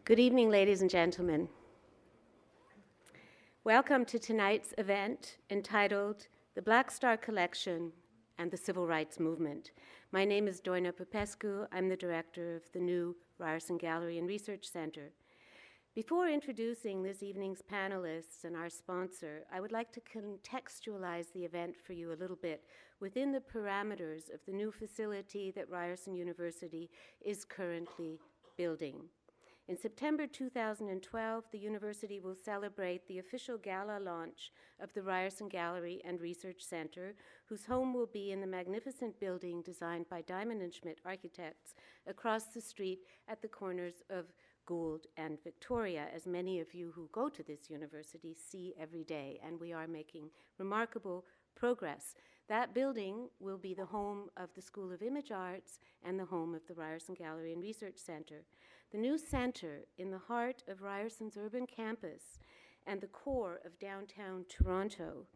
Good evening, ladies and gentlemen. Welcome to tonight's event entitled The Black Star Collection and the Civil Rights Movement. My name is Dorinda Palmer. I'm the director of the new Ryerson Gallery and Research Centre. Before introducing this evening's panelists and our sponsor, I would like to contextualize the event for you a little bit within the parameters of the new facility that Ryerson University is currently building. In September 2012, the university will celebrate the official gala launch of the Ryerson Gallery and Research Centre, whose home will be in the magnificent building designed by Diamond and Schmidt architects across the street at the corners of Gould and Victoria, as many of you who go to this university see every day, and we are making remarkable progress. That building will be the home of the School of Image Arts and the home of the Ryerson Gallery and Research Centre. The new centre in the heart of Ryerson's urban campus and the core of downtown Toronto,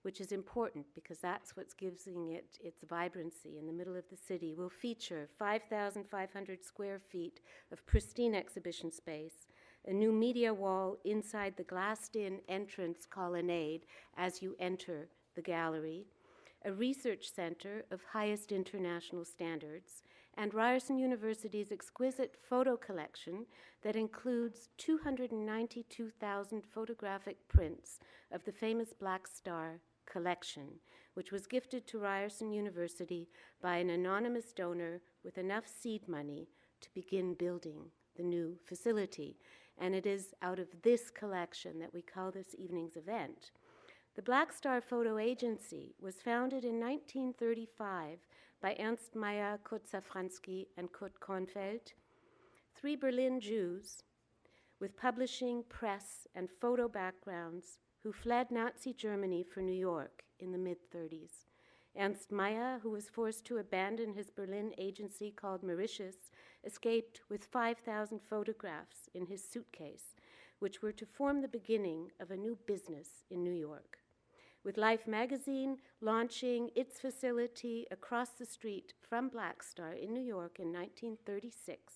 which is important because that's what's giving it its vibrancy in the middle of the city, will feature 5,500 square feet of pristine exhibition space, a new media wall inside the glassed-in entrance colonnade as you enter the gallery, a research centre of highest international standards, and Ryerson University's exquisite photo collection that includes 292,000 photographic prints of the famous Black Star collection, which was gifted to Ryerson University by an anonymous donor with enough seed money to begin building the new facility. And it is out of this collection that we call this evening's event. The Black Star Photo Agency was founded in 1935 by Ernst Mayr, Kurt Safransky, and Kurt Kornfeld, three Berlin Jews with publishing, press, and photo backgrounds who fled Nazi Germany for New York in the mid-30s. Ernst Mayr, who was forced to abandon his Berlin agency called Mauritius, escaped with 5,000 photographs in his suitcase, which were to form the beginning of a new business in New York. With Life magazine launching its facility across the street from Black Star in New York in 1936,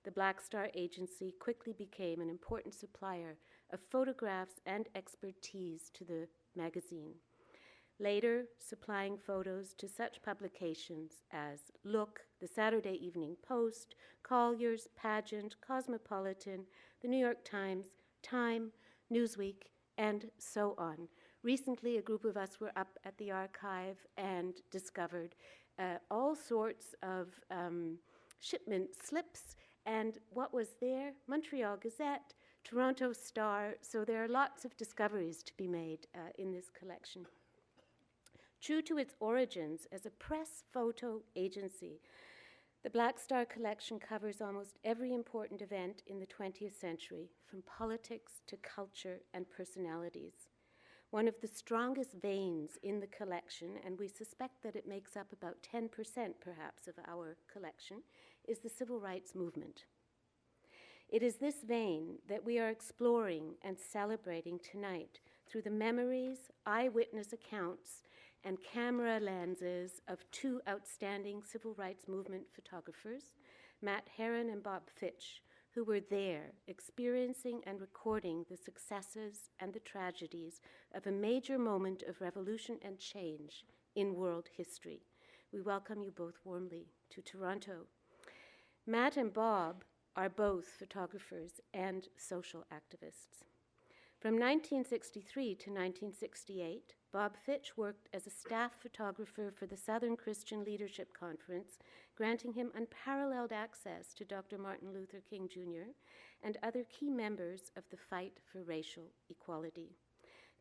the Black Star Agency quickly became an important supplier of photographs and expertise to the magazine, later supplying photos to such publications as Look, the Saturday Evening Post, Collier's, Pageant, Cosmopolitan, the New York Times, Time, Newsweek, and so on. Recently, a group of us were up at the archive and discovered all sorts of shipment slips, and what was there? Montreal Gazette, Toronto Star, so there are lots of discoveries to be made in this collection. True to its origins as a press photo agency, the Black Star collection covers almost every important event in the 20th century, from politics to culture and personalities. One of the strongest veins in the collection, and we suspect that it makes up about 10% perhaps of our collection, is the civil rights movement. It is this vein that we are exploring and celebrating tonight through the memories, eyewitness accounts, and camera lenses of two outstanding civil rights movement photographers, Matt Herron and Bob Fitch, who were there experiencing and recording the successes and the tragedies of a major moment of revolution and change in world history. We welcome you both warmly to Toronto. Matt and Bob are both photographers and social activists. From 1963 to 1968, Bob Fitch worked as a staff photographer for the Southern Christian Leadership Conference, granting him unparalleled access to Dr. Martin Luther King Jr. and other key members of the fight for racial equality.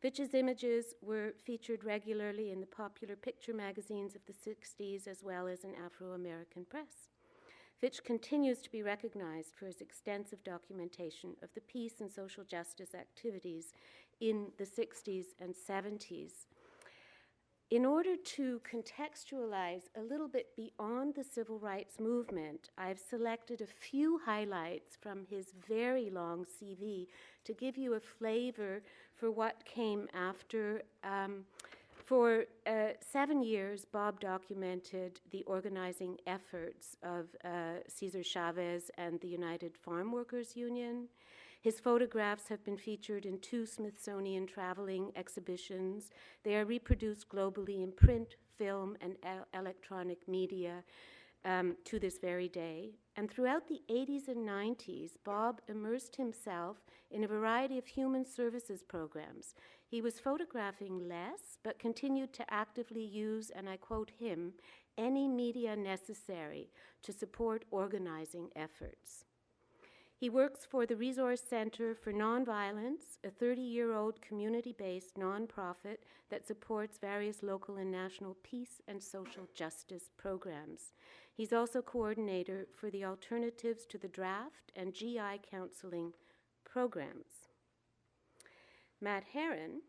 Fitch's images were featured regularly in the popular picture magazines of the 60s as well as in Afro-American press. Fitch continues to be recognized for his extensive documentation of the peace and social justice activities in the 60s and 70s. In order to contextualize a little bit beyond the civil rights movement, I've selected a few highlights from his very long CV to give you a flavor for what came after For 7 years, Bob documented the organizing efforts of Cesar Chavez and the United Farm Workers Union. His photographs have been featured in 2 Smithsonian traveling exhibitions. They are reproduced globally in print, film, and electronic media to this very day. And throughout the 80s and 90s, Bob immersed himself in a variety of human services programs. He was photographing less, but continued to actively use, and I quote him, any media necessary to support organizing efforts. He works for the Resource Center for Nonviolence, a 30-year-old community-based nonprofit that supports various local and national peace and social justice programs. He's also coordinator for the Alternatives to the Draft and GI counseling programs. Matt Herron,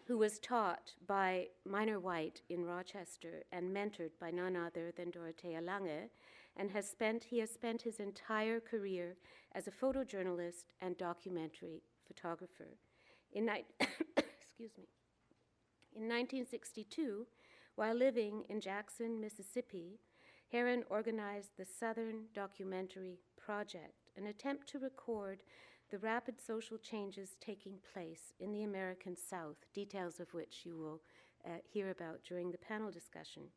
who was taught by Minor White in Rochester and mentored by none other than Dorothea Lange, and he has spent his entire career as a photojournalist and documentary photographer. In 1962, while living in Jackson, Mississippi, Herron organized the Southern Documentary Project, an attempt to record the rapid social changes taking place in the American South, details of which you will hear about during the panel discussion.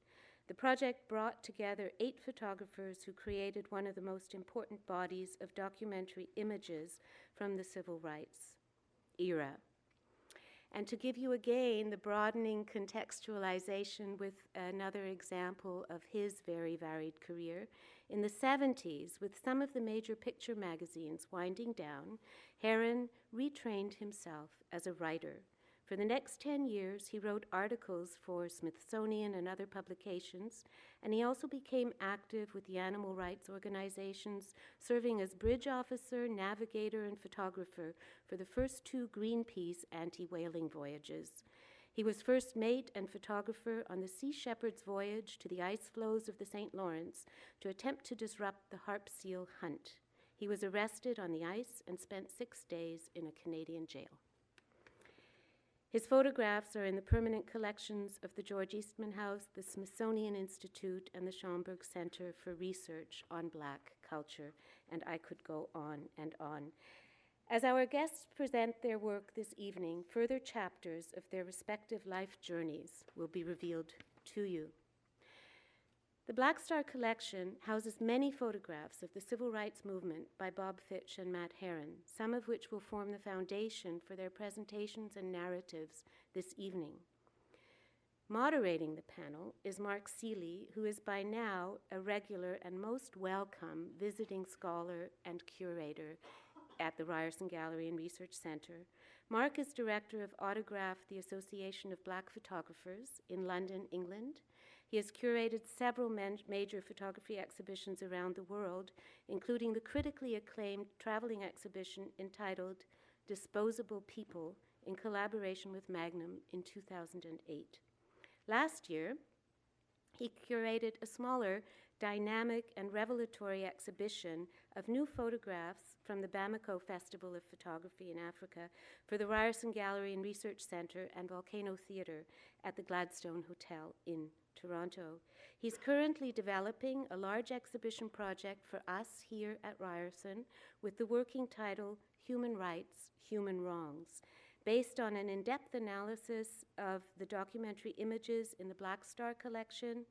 The project brought together 8 photographers who created one of the most important bodies of documentary images from the civil rights era. And to give you again the broadening contextualization with another example of his very varied career, in the 70s, with some of the major picture magazines winding down, Herron retrained himself as a writer. For the next 10 years, he wrote articles for Smithsonian and other publications, and he also became active with the animal rights organizations, serving as bridge officer, navigator, and photographer for the first 2 Greenpeace anti-whaling voyages. He was first mate and photographer on the Sea Shepherd's voyage to the ice floes of the St. Lawrence to attempt to disrupt the harp seal hunt. He was arrested on the ice and spent 6 days in a Canadian jail. His photographs are in the permanent collections of the George Eastman House, the Smithsonian Institute, and the Schomburg Center for Research on Black Culture, and I could go on and on. As our guests present their work this evening, further chapters of their respective life journeys will be revealed to you. The Black Star collection houses many photographs of the civil rights movement by Bob Fitch and Matt Herron, some of which will form the foundation for their presentations and narratives this evening. Moderating the panel is Mark Seeley, who is by now a regular and most welcome visiting scholar and curator at the Ryerson Gallery and Research Centre. Mark is director of Autograph, the Association of Black Photographers in London, England. He has curated several major photography exhibitions around the world, including the critically acclaimed traveling exhibition entitled Disposable People in collaboration with Magnum in 2008. Last year, he curated a smaller, dynamic, and revelatory exhibition of new photographs from the Bamako Festival of Photography in Africa for the Ryerson Gallery and Research Centre and Volcano Theatre at the Gladstone Hotel in Toronto. He's currently developing a large exhibition project for us here at Ryerson with the working title Human Rights, Human Wrongs, based on an in-depth analysis of the documentary images in the Black Star collection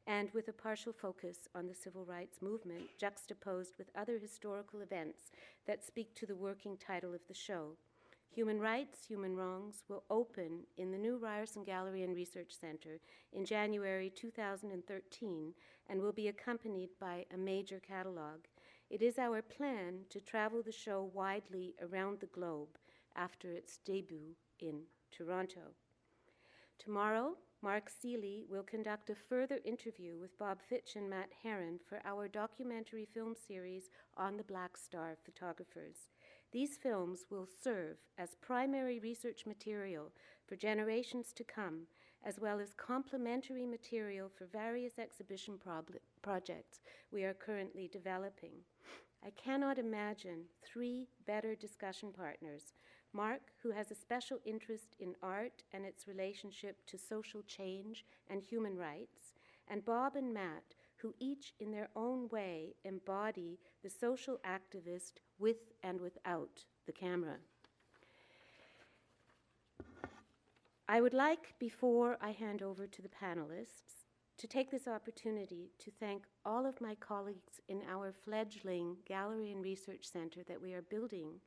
and with a partial focus on the civil rights movement, juxtaposed with other historical events that speak to the working title of the show. Human Rights, Human Wrongs will open in the new Ryerson Gallery and Research Centre in January 2013 and will be accompanied by a major catalogue. It is our plan to travel the show widely around the globe after its debut in Toronto. Tomorrow, Mark Seeley will conduct a further interview with Bob Fitch and Matt Herron for our documentary film series on the Black Star photographers. These films will serve as primary research material for generations to come, as well as complementary material for various exhibition projects we are currently developing. I cannot imagine 3 better discussion partners Mark, who has a special interest in art and its relationship to social change and human rights, and Bob and Matt, who each in their own way embody the social activist with and without the camera. I would like, before I hand over to the panelists, to take this opportunity to thank all of my colleagues in our fledgling Gallery and Research Centre that we are building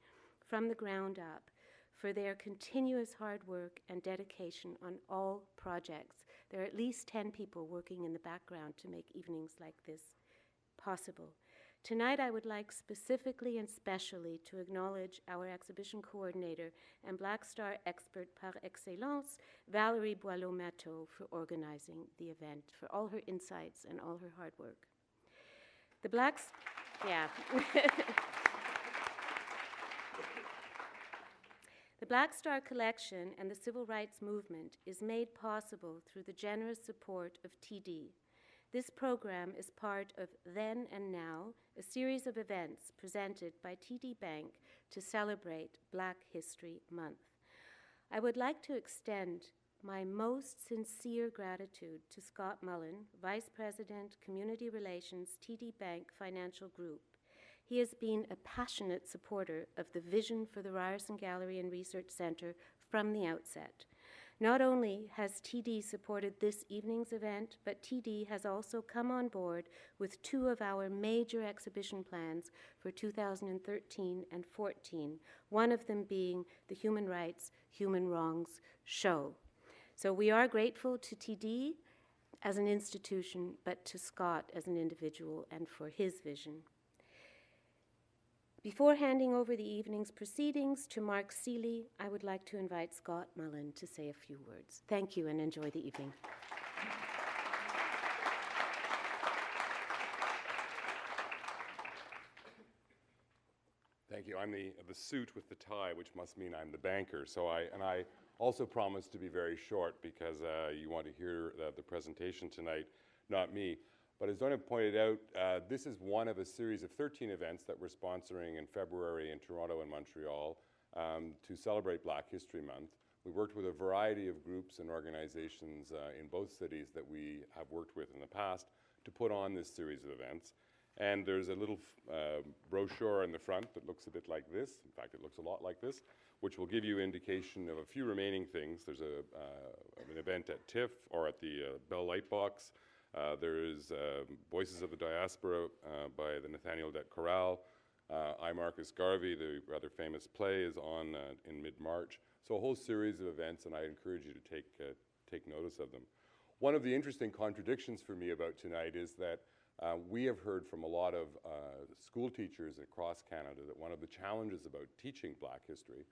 from the ground up for their continuous hard work and dedication on all projects. There are at least 10 people working in the background to make evenings like this possible. Tonight, I would like specifically and specially to acknowledge our exhibition coordinator and Black Star expert par excellence, Valérie Boileau-Matteau, for organizing the event, for all her insights and all her hard work. The The Black Star Collection and the Civil Rights Movement is made possible through the generous support of TD. This program is part of Then and Now, a series of events presented by TD Bank to celebrate Black History Month. I would like to extend my most sincere gratitude to Scott Mullen, Vice President, Community Relations, TD Bank Financial Group. He has been a passionate supporter of the vision for the Ryerson Gallery and Research Centre from the outset. Not only has TD supported this evening's event, but TD has also come on board with two of our major exhibition plans for 2013 and 14, one of them being the Human Rights, Human Wrongs show. So we are grateful to TD as an institution, but to Scott as an individual and for his vision. Before handing over the evening's proceedings to Mark Seeley, I would like to invite Scott Mullen to say a few words. Thank you and enjoy the evening. Thank you. I'm the suit with the tie, which must mean I'm the banker. So I also promise to be very short because you want to hear the presentation tonight, not me. But as Donna pointed out, this is one of a series of 13 events that we're sponsoring in February in Toronto and Montreal to celebrate Black History Month. We worked with a variety of groups and organizations in both cities that we have worked with in the past to put on this series of events. And there's a little brochure in the front that looks a bit like this. In fact, it looks a lot like this, which will give you indication of a few remaining things. There's an event at TIFF or at the Bell Lightbox. There is Voices of the Diaspora by the Nathaniel Det Corral. I, Marcus Garvey, the rather famous play, is on in mid-March. So a whole series of events, and I encourage you to take notice of them. One of the interesting contradictions for me about tonight is that we have heard from a lot of school teachers across Canada that one of the challenges about teaching Black history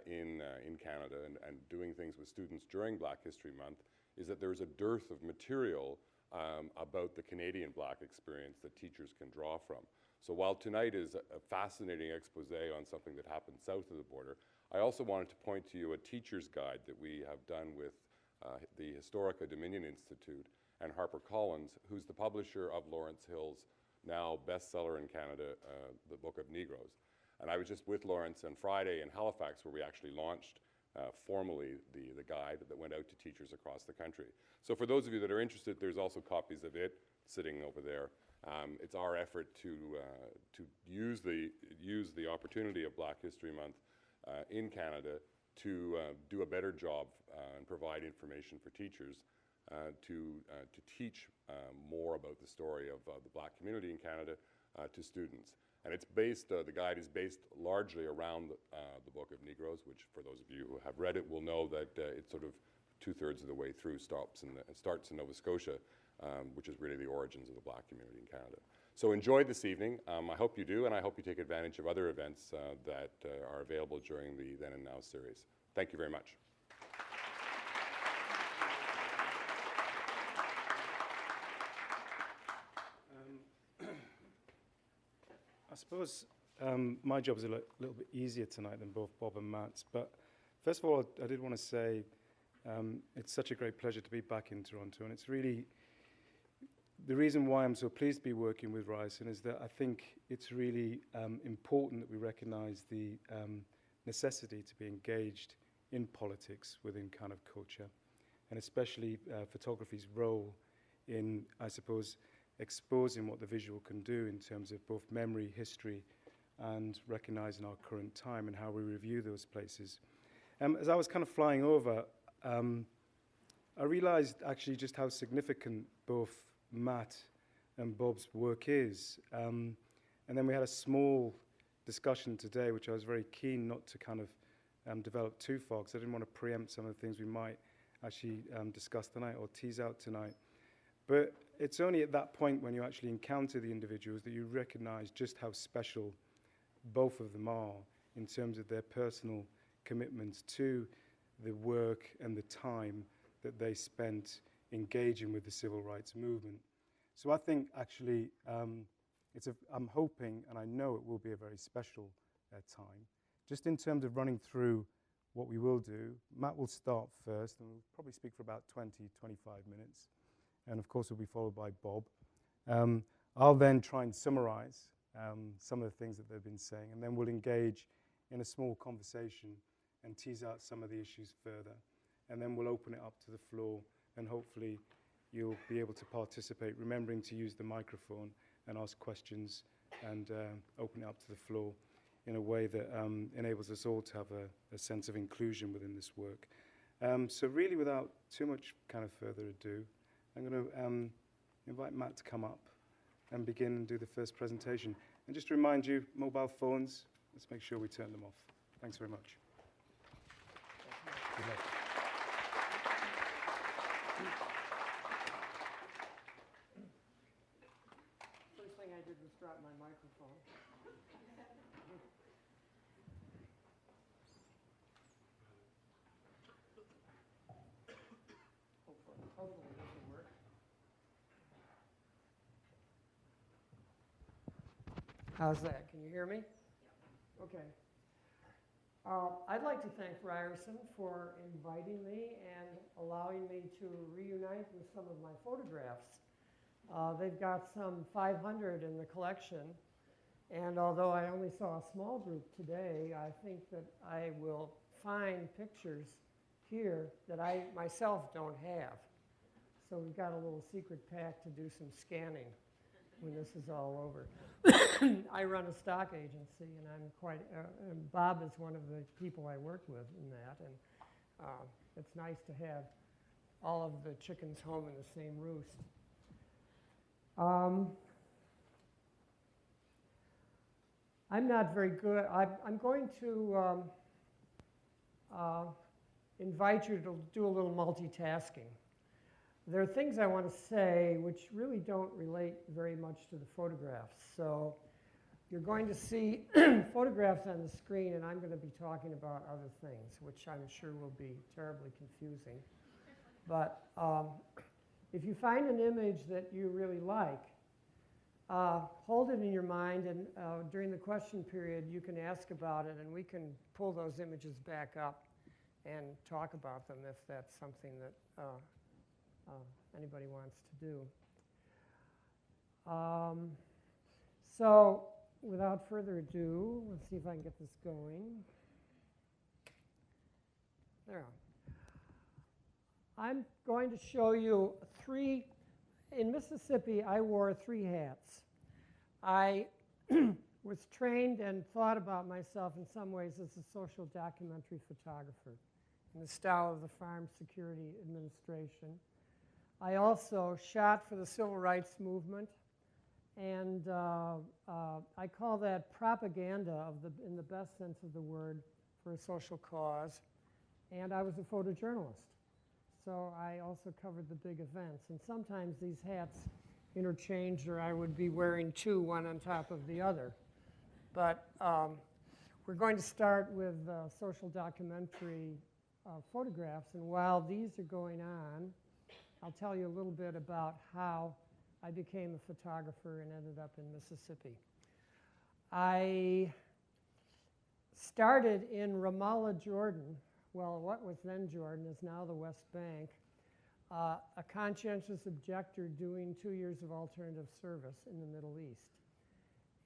in Canada and doing things with students during Black History Month is that there's a dearth of material about the Canadian Black experience that teachers can draw from. So while tonight is a fascinating expose on something that happened south of the border, I also wanted to point to you a teacher's guide that we have done with the Historica Dominion Institute and HarperCollins, who's the publisher of Lawrence Hill's now bestseller in Canada, The Book of Negroes. And I was just with Lawrence on Friday in Halifax, where we actually launched formally the guide that went out to teachers across the country. So for those of you that are interested, there's also copies of it sitting over there. It's our effort to use the opportunity of Black History Month in Canada to do a better job and provide information for teachers to teach more about the story of the Black community in Canada to students. And it's based, the guide is based largely around the Book of Negroes, which for those of you who have read it will know that it's sort of 2/3 of the way through, starts in Nova Scotia, which is really the origins of the Black community in Canada. So enjoy this evening. I hope you do, and I hope you take advantage of other events that are available during the Then and Now series. Thank you very much. I suppose my job is a little bit easier tonight than both Bob and Matt's. But first of all, I did want to say it's such a great pleasure to be back in Toronto. And it's really, the reason why I'm so pleased to be working with Ryerson is that I think it's really important that we recognize the necessity to be engaged in politics within kind of culture, and especially photography's role in, I suppose, exposing what the visual can do in terms of both memory, history, and recognizing our current time and how we review those places. As I was kind of flying over, I realized actually just how significant both Matt and Bob's work is. And then we had a small discussion today, which I was very keen not to kind of develop too far, because I didn't want to preempt some of the things we might actually discuss tonight or tease out tonight. But it's only at that point when you actually encounter the individuals that you recognize just how special both of them are in terms of their personal commitments to the work and the time that they spent engaging with the civil rights movement. So I think actually I'm hoping, and I know it will be a very special time. Just in terms of running through what we will do, Matt will start first, and we'll probably speak for about 20, 25 minutes. And of course, we'll be followed by Bob. I'll then try and summarize some of the things that they've been saying, and then we'll engage in a small conversation and tease out some of the issues further. And then we'll open it up to the floor, and hopefully you'll be able to participate, remembering to use the microphone and ask questions and open it up to the floor in a way that enables us all to have a sense of inclusion within this work. So really, without too much kind of further ado, I'm going to invite Matt to come up and begin and do the first presentation. And just to remind you, mobile phones, let's make sure we turn them off. Thanks very much. Good luck. First thing I did was drop my microphone. Hopefully this will work. How's that? Can you hear me? Okay. I'd like to thank Ryerson for inviting me and allowing me to reunite with some of my photographs. They've got some 500 in the collection, and although I only saw a small group today, I think that I will find pictures here that I myself don't have. So we've got a little secret pack to do some scanning when this is all over. I run a stock agency, and I'm quite, and Bob is one of the people I work with in that, and it's nice to have all of the chickens home in the same roost. I'm not very good. I'm going to invite you to do a little multitasking. There are things I want to say which really don't relate very much to the photographs. So you're going to see photographs on the screen, and I'm going to be talking about other things, which I'm sure will be terribly confusing. But if you find an image that you really like, hold it in your mind, and during the question period, you can ask about it, and we can pull those images back up and talk about them if that's something that anybody wants to do. So without further ado, let's see if I can get this going. There. I'm going to show you three. In Mississippi, I wore 3 hats. I was trained and thought about myself in some ways as a social documentary photographer in the style of the Farm Security Administration. I also shot for the Civil Rights Movement, and I call that propaganda in the best sense of the word for a social cause. And I was a photojournalist. So I also covered the big events. And sometimes these hats interchanged, or I would be wearing 2, one on top of the other. But we're going to start with social documentary photographs. And while these are going on, I'll tell you a little bit about how I became a photographer and ended up in Mississippi. I started in Ramallah, Jordan. Well, what was then Jordan is now the West Bank, a conscientious objector doing 2 years of alternative service in the Middle East.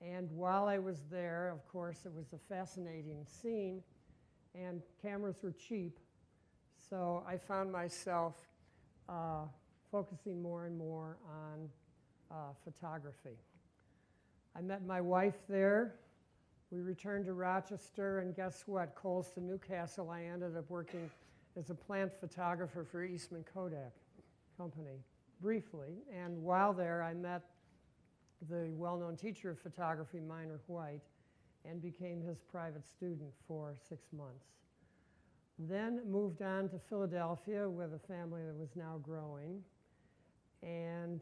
And while I was there, of course, it was a fascinating scene and cameras were cheap, so I found myself focusing more and more on photography. I met my wife there. We returned to Rochester, and guess what? Coles to Newcastle, I ended up working as a plant photographer for Eastman Kodak Company, briefly. And while there, I met the well-known teacher of photography, Minor White, and became his private student for 6 months. Then moved on to Philadelphia with a family that was now growing, and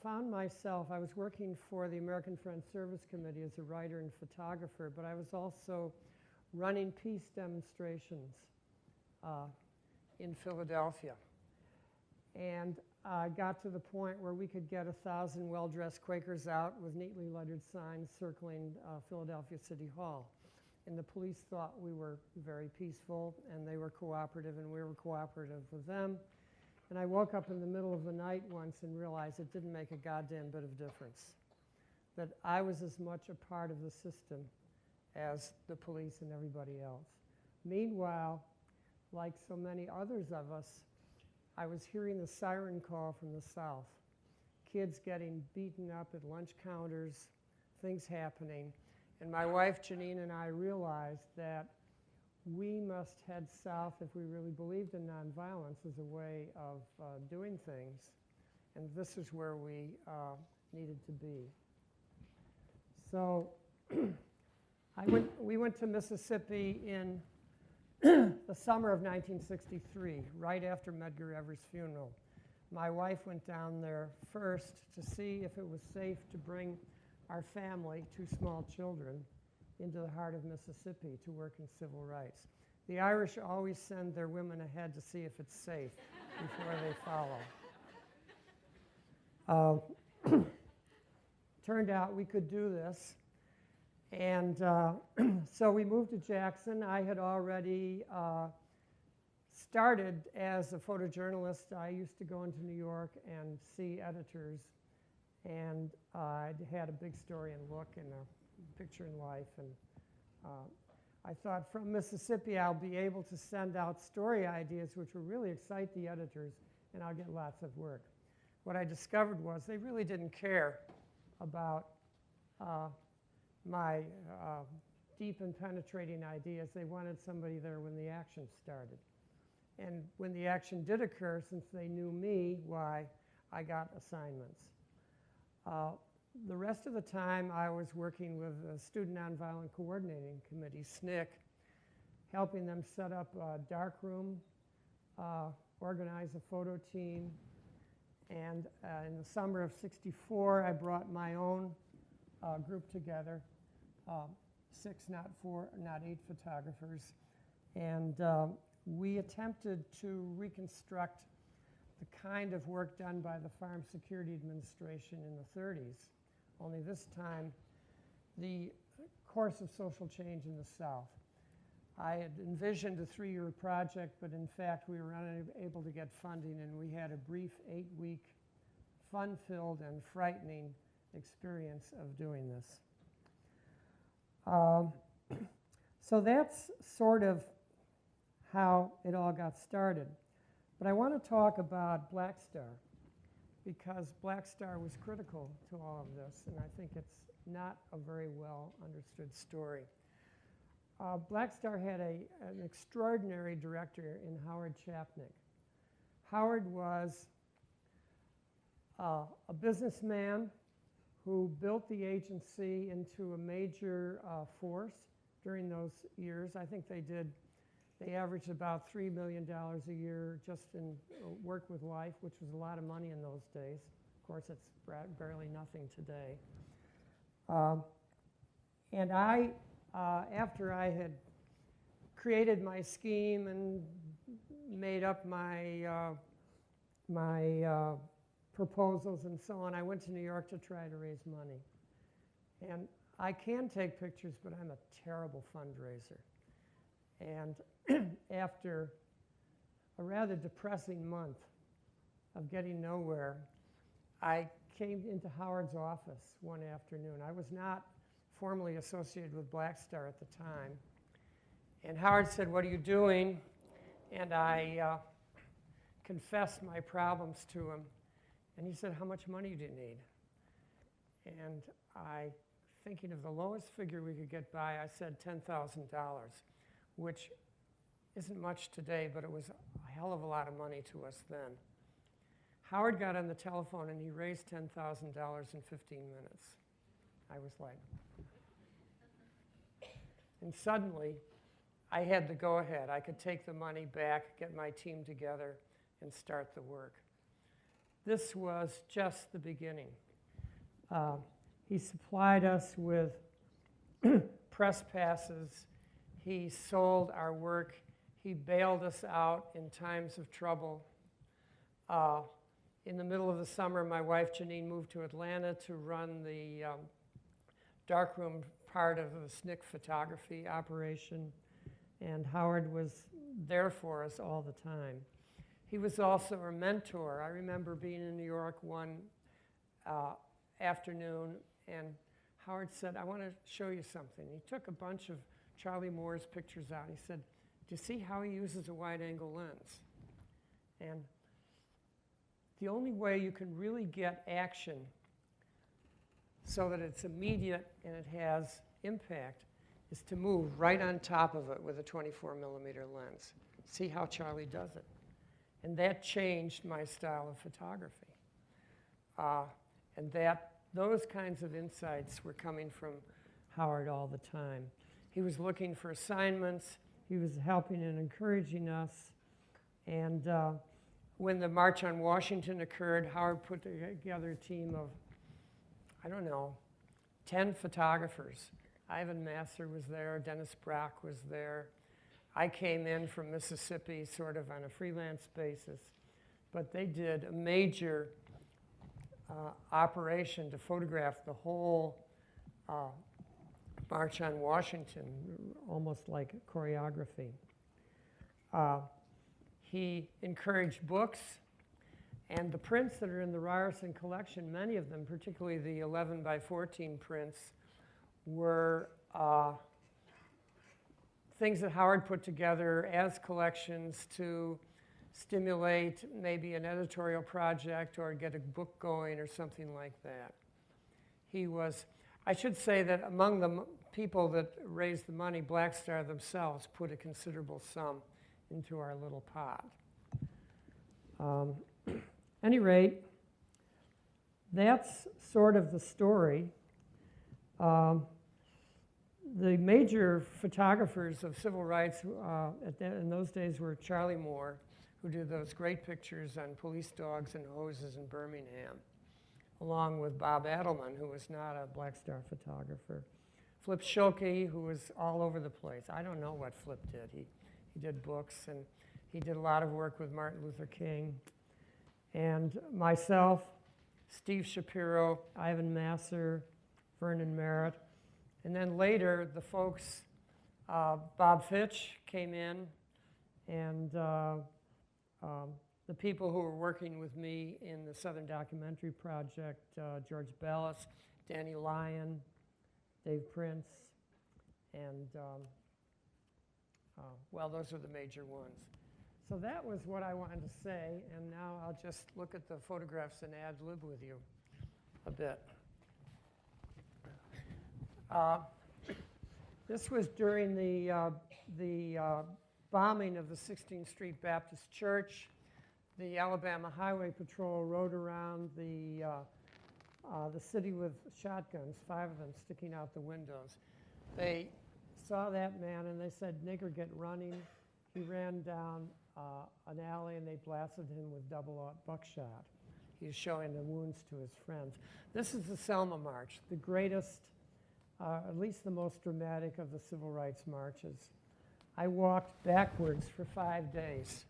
found myself, I was working for the American Friends Service Committee as a writer and photographer, but I was also running peace demonstrations in Philadelphia. And got to the point where we could get 1,000 well-dressed Quakers out with neatly lettered signs circling Philadelphia City Hall. And the police thought we were very peaceful, and they were cooperative, and we were cooperative with them. And I woke up in the middle of the night once and realized it didn't make a goddamn bit of difference, that I was as much a part of the system as the police and everybody else. Meanwhile, like so many others of us, I was hearing the siren call from the south. Kids getting beaten up at lunch counters, things happening. And my wife, Janine, and I realized that we must head south if we really believed in nonviolence as a way of doing things. And this is where we needed to be. So we went to Mississippi in the summer of 1963, right after Medgar Evers' funeral. My wife went down there first to see if it was safe to bring our family, 2 small children, into the heart of Mississippi to work in civil rights. The Irish always send their women ahead to see if it's safe before they follow. Turned out we could do this. And so we moved to Jackson. I had already started as a photojournalist. I used to go into New York and see editors, and I had a big story and look and a picture in life. And I thought from Mississippi I'll be able to send out story ideas which will really excite the editors, and I'll get lots of work. What I discovered was they really didn't care about my deep and penetrating ideas. They wanted somebody there when the action started. And when the action did occur, since they knew me, why, I got assignments. The rest of the time, I was working with the Student Nonviolent Coordinating Committee, SNCC, helping them set up a darkroom, organize a photo team. And in the summer of '64, I brought my own group together, 6, not 4, not 8 photographers. And we attempted to reconstruct the kind of work done by the Farm Security Administration in the 30s, only this time the course of social change in the South. I had envisioned a 3-year project, but in fact we were unable to get funding, and we had a brief 8-week fun-filled and frightening experience of doing this. So that's sort of how it all got started. But I want to talk about Black Star, because Black Star was critical to all of this, and I think it's not a very well understood story. Black Star had an extraordinary director in Howard Chapnick. Howard was a businessman who built the agency into a major force during those years. I think they averaged about $3 million a year just in work with life, which was a lot of money in those days. Of course, it's barely nothing today. And I, after I had created my scheme and made up my proposals and so on, I went to New York to try to raise money. And I can take pictures, but I'm a terrible fundraiser. And after a rather depressing month of getting nowhere, I came into Howard's office one afternoon. I was not formally associated with Black Star at the time. And Howard said, "What are you doing?" And I confessed my problems to him. And he said, "How much money do you need?" And I, thinking of the lowest figure we could get by, I said $10,000, which isn't much today, but it was a hell of a lot of money to us then. Howard got on the telephone and he raised $10,000 in 15 minutes. I was like, and suddenly I had the go-ahead. I could take the money back, get my team together, and start the work. This was just the beginning. He supplied us with press passes. He sold our work. He bailed us out in times of trouble. In the middle of the summer, my wife Janine moved to Atlanta to run the darkroom part of the SNCC photography operation, and Howard was there for us all the time. He was also our mentor. I remember being in New York one afternoon, and Howard said, "I want to show you something." He took a bunch of Charlie Moore's pictures out. He said, "Do you see how he uses a wide-angle lens?" And the only way you can really get action so that it's immediate and it has impact is to move right on top of it with a 24-millimeter lens. See how Charlie does it. And that changed my style of photography. And those kinds of insights were coming from Howard all the time. He was looking for assignments. He was helping and encouraging us. And when the March on Washington occurred, Howard put together a team of, 10 photographers. Ivan Masser was there, Dennis Brock was there. I came in from Mississippi sort of on a freelance basis, but they did a major operation to photograph the whole March on Washington, almost like choreography. He encouraged books, and the prints that are in the Ryerson collection, many of them, particularly the 11 by 14 prints, were things that Howard put together as collections to stimulate maybe an editorial project or get a book going or something like that. He was, I should say that among the people that raised the money, Black Star themselves put a considerable sum into our little pot. Any rate, that's sort of the story. The major photographers of civil rights in those days were Charlie Moore, who did those great pictures on police dogs and hoses in Birmingham, along with Bob Adelman, who was not a Black Star photographer. Flip Schulke, who was all over the place. I don't know what Flip did. He did books, and he did a lot of work with Martin Luther King. And myself, Steve Shapiro, Ivan Masser, Vernon Merritt. And then later, the folks, Bob Fitch came in, and the people who were working with me in the Southern Documentary Project, George Bellis, Danny Lyon, Dave Prince, and well, those are the major ones. So that was what I wanted to say, and now I'll just look at the photographs and ad-lib with you a bit. This was during the bombing of the 16th Street Baptist Church. The Alabama Highway Patrol rode around the city with shotguns, 5 of them sticking out the windows. They saw that man and they said, "Nigger, get running." He ran down an alley and they blasted him with double-aught buckshot. He was showing the wounds to his friends. This is the Selma March, the greatest, at least the most dramatic of the civil rights marches. I walked backwards for 5 days.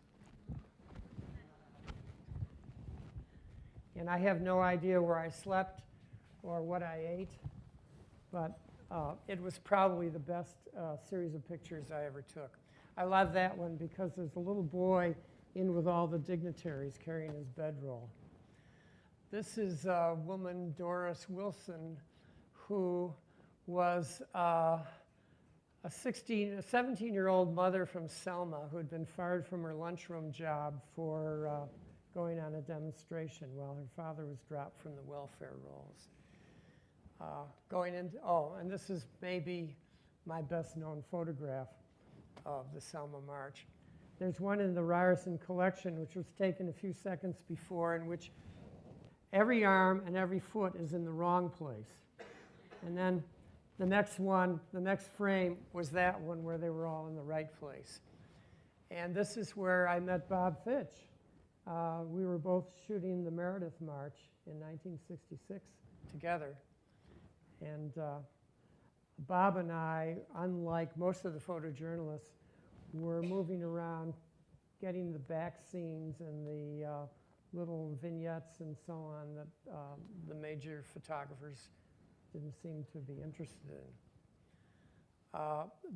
And I have no idea where I slept or what I ate, but it was probably the best series of pictures I ever took. I love that one because there's a little boy in with all the dignitaries carrying his bedroll. This is a woman, Doris Wilson, who was a 17-year-old mother from Selma who had been fired from her lunchroom job for going on a demonstration while her father was dropped from the welfare rolls. And this is maybe my best known photograph of the Selma March. There's one in the Ryerson collection, which was taken a few seconds before, in which every arm and every foot is in the wrong place. And then the next frame was that one where they were all in the right place. And this is where I met Bob Fitch. We were both shooting the Meredith March in 1966 together. And Bob and I, unlike most of the photojournalists, were moving around, getting the back scenes and the little vignettes and so on that the major photographers didn't seem to be interested in.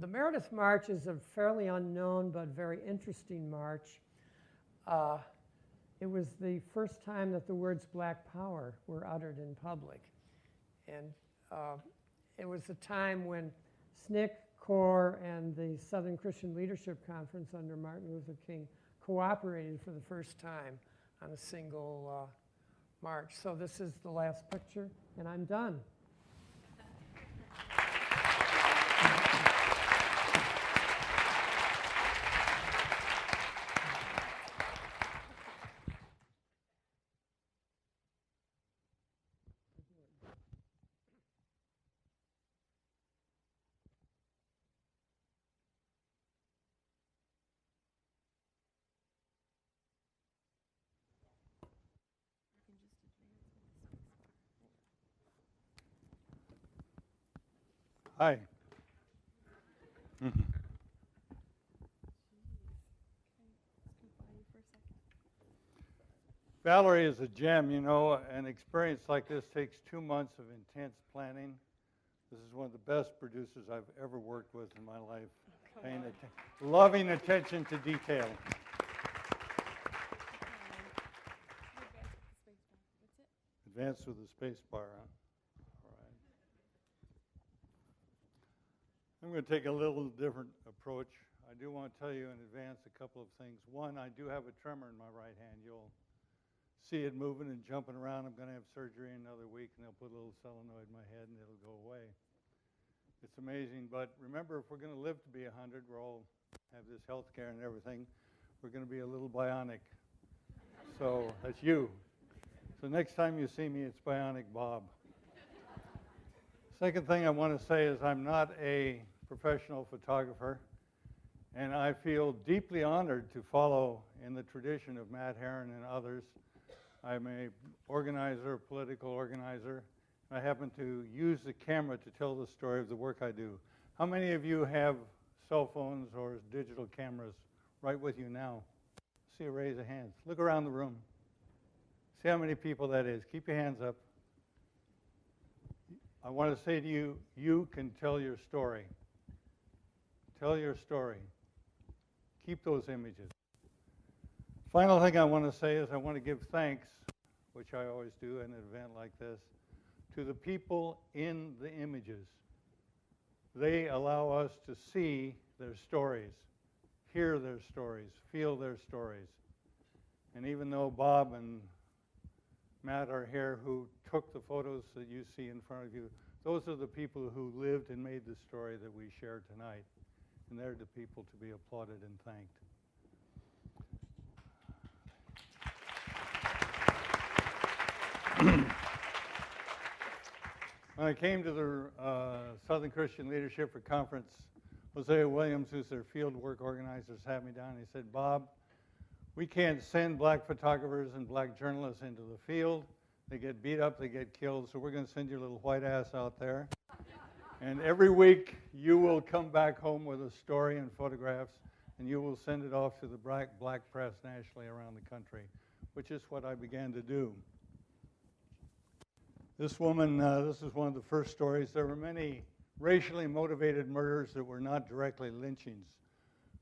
The Meredith March is a fairly unknown but very interesting march. It was the first time that the words Black Power were uttered in public. And it was a time when SNCC, CORE, and the Southern Christian Leadership Conference under Martin Luther King cooperated for the first time on a single march. So this is the last picture, and I'm done. Hi. Valerie is a gem, you know. An experience like this takes 2 months of intense planning. This is one of the best producers I've ever worked with in my life. Loving attention to detail. Advance with the space bar, huh? I'm going to take a little different approach. I do want to tell you in advance a couple of things. One, I do have a tremor in my right hand. You'll see it moving and jumping around. I'm going to have surgery in another week, and they'll put a little solenoid in my head, and it'll go away. It's amazing, but remember, if we're going to live to be 100, we'll all have this health care and everything, we're going to be a little bionic. So that's you. So next time you see me, it's Bionic Bob. Second thing I want to say is I'm not a professional photographer, and I feel deeply honored to follow in the tradition of Matt Herron and others. I'm a organizer, political organizer. I happen to use the camera to tell the story of the work I do. How many of you have cell phones or digital cameras right with you now? See a raise of hands. Look around the room. See how many people that is. Keep your hands up. I want to say to you, you can tell your story. Tell your story. Keep those images. Final thing I want to say is I want to give thanks, which I always do in an event like this, to the people in the images. They allow us to see their stories, hear their stories, feel their stories. And even though Bob and Matt are here who took the photos that you see in front of you, those are the people who lived and made the story that we share tonight. And they're the people to be applauded and thanked. When I came to the Southern Christian Leadership Conference, Hosea Williams, who's their field work organizer, sat me down and he said, Bob, we can't send black photographers and black journalists into the field. They get beat up, they get killed, so we're going to send your little white ass out there. And every week, you will come back home with a story and photographs, and you will send it off to the black press nationally around the country, which is what I began to do. This woman, this is one of the first stories. There were many racially motivated murders that were not directly lynchings.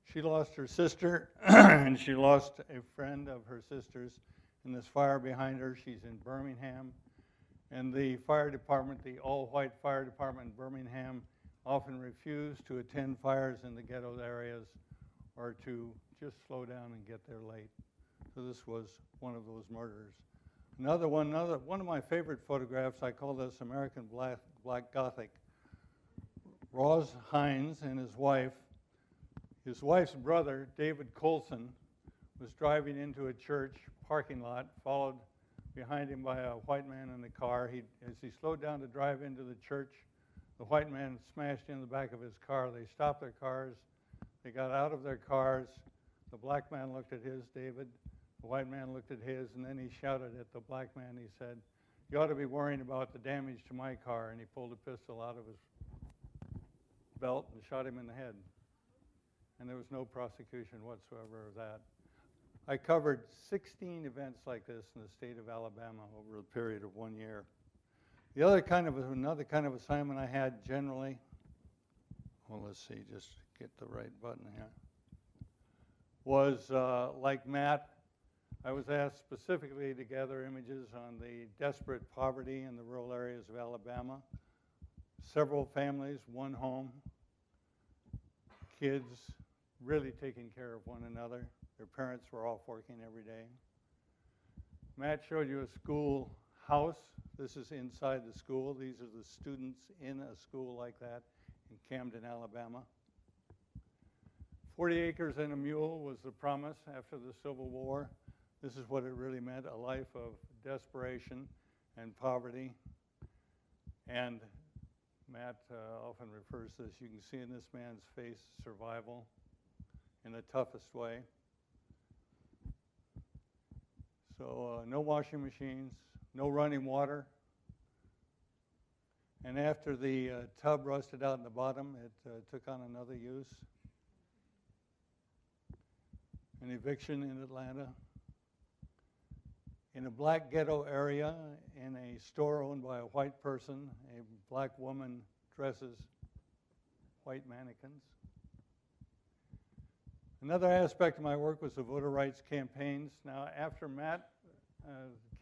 She lost her sister, and she lost a friend of her sister's in this fire behind her. She's in Birmingham. And the fire department, the all-white fire department in Birmingham, often refused to attend fires in the ghetto areas or to just slow down and get there late. So this was one of those murderers. One of my favorite photographs, I call this American Black Gothic. Ross Hines and his wife's brother, David Colson, was driving into a church parking lot, followed behind him by a white man in the car. As he slowed down to drive into the church, the white man smashed in the back of his car. They stopped their cars. They got out of their cars. The black man looked at his, David. The white man looked at his, and then he shouted at the black man. He said, "You ought to be worrying about the damage to my car." And he pulled a pistol out of his belt and shot him in the head. And there was no prosecution whatsoever of that. I covered 16 events like this in the state of Alabama over a period of 1 year. Another kind of assignment I had generally, well, let's see, just get the right button here, was like Matt, I was asked specifically to gather images on the desperate poverty in the rural areas of Alabama. Several families, one home, kids really taking care of one another. Their parents were off working every day. Matt showed you a school house. This is inside the school. These are the students in a school like that in Camden, Alabama. 40 acres and a mule was the promise after the Civil War. This is what it really meant, a life of desperation and poverty. And Matt often refers to this. You can see in this man's face survival in the toughest way. So no washing machines, no running water. And after the tub rusted out in the bottom, it took on another use. An eviction in Atlanta. In a black ghetto area, in a store owned by a white person, a black woman dresses white mannequins. Another aspect of my work was the voter rights campaigns. Now, after Matt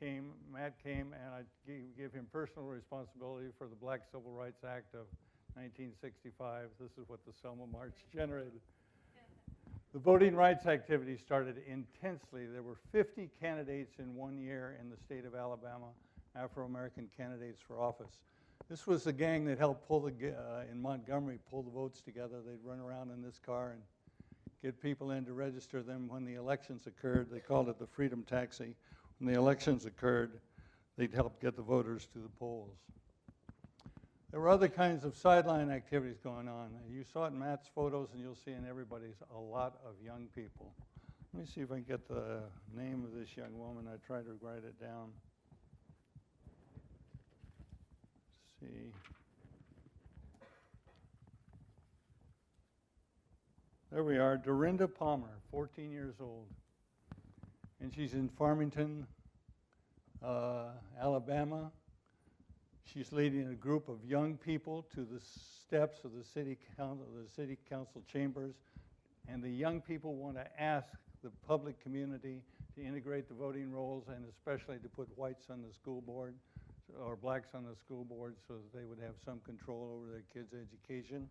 came and I gave him personal responsibility for the Black Civil Rights Act of 1965. This is what the Selma March generated. The voting rights activity started intensely. There were 50 candidates in 1 year in the state of Alabama, Afro-American candidates for office. This was the gang that helped in Montgomery, pull the votes together. They'd run around in this car and get people in to register them when the elections occurred. They called it the Freedom Taxi. When the elections occurred, they'd help get the voters to the polls. There were other kinds of sideline activities going on. You saw it in Matt's photos, and you'll see in everybody's a lot of young people. Let me see if I can get the name of this young woman. I tried to write it down. Let's see. There we are, Dorinda Palmer, 14 years old. And she's in Farmington, Alabama. She's leading a group of young people to the steps of the city council chambers, and the young people want to ask the public community to integrate the voting rolls, and especially to put whites on the school board or blacks on the school board so that they would have some control over their kids' education.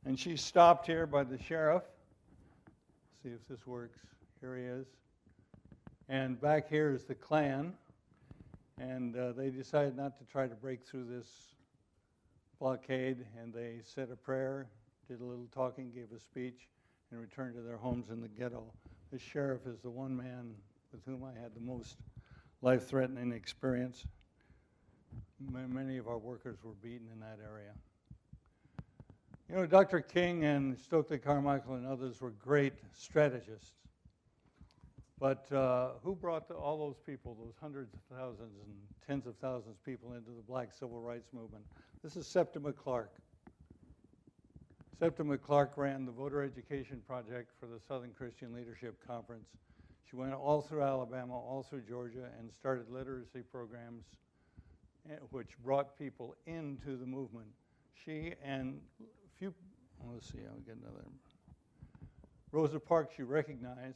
And she's stopped here by the sheriff. Let's see if this works. Here he is. And back here is the Klan. And they decided not to try to break through this blockade, and they said a prayer, did a little talking, gave a speech, and returned to their homes in the ghetto. The sheriff is the one man with whom I had the most life-threatening experience. Many of our workers were beaten in that area. You know, Dr. King and Stokely Carmichael and others were great strategists. But who brought all those people, those hundreds of thousands and tens of thousands of people into the Black Civil Rights Movement? This is Septima Clark. Septima Clark ran the Voter Education Project for the Southern Christian Leadership Conference. She went all through Alabama, all through Georgia, and started literacy programs which brought people into the movement. She and a few, let's see, I'll get another. Rosa Parks, you recognize.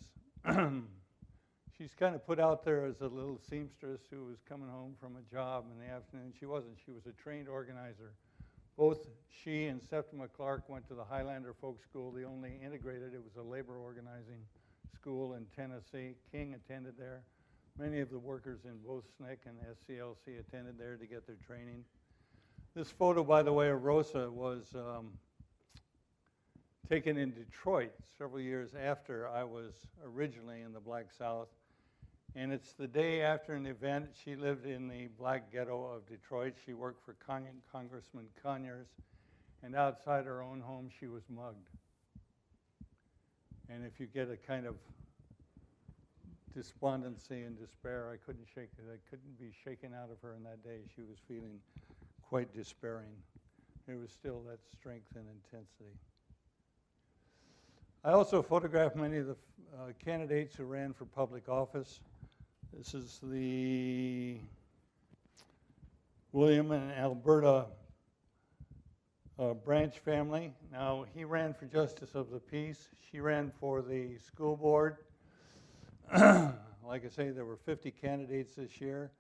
She's kind of put out there as a little seamstress who was coming home from a job in the afternoon. She wasn't. She was a trained organizer. Both she and Septima Clark went to the Highlander Folk School, the only integrated. It was a labor organizing school in Tennessee. King attended there. Many of the workers in both SNCC and SCLC attended there to get their training. This photo, by the way, of Rosa was taken in Detroit several years after I was originally in the Black South. And it's the day after an event. She lived in the black ghetto of Detroit. She worked for Congressman Conyers. And outside her own home, she was mugged. And if you get a kind of despondency and despair, I couldn't be shaken out of her in that day. She was feeling quite despairing. There was still that strength and intensity. I also photographed many of the candidates who ran for public office. This is the William and Alberta Branch family. Now, he ran for Justice of the Peace. She ran for the school board. Like I say, there were 50 candidates this year.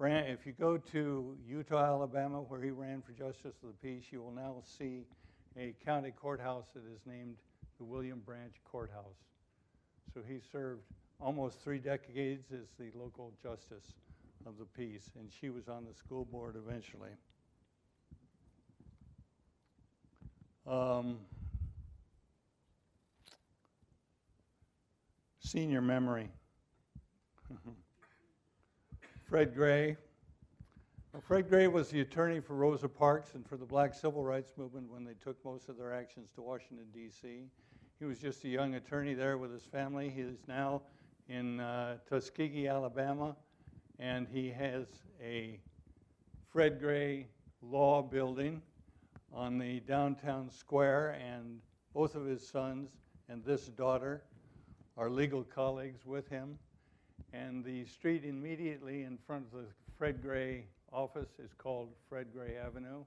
If you go to Utah, Alabama, where he ran for Justice of the Peace, you will now see a county courthouse that is named the William Branch Courthouse. So he served almost 3 decades as the local justice of the peace, and she was on the school board eventually. Senior memory. Fred Gray. Well, Fred Gray was the attorney for Rosa Parks and for the Black Civil Rights Movement when they took most of their actions to Washington, D.C. He was just a young attorney there with his family. He is now in Tuskegee, Alabama, and he has a Fred Gray Law Building on the downtown square, and both of his sons and this daughter are legal colleagues with him. And the street immediately in front of the Fred Gray office is called Fred Gray Avenue.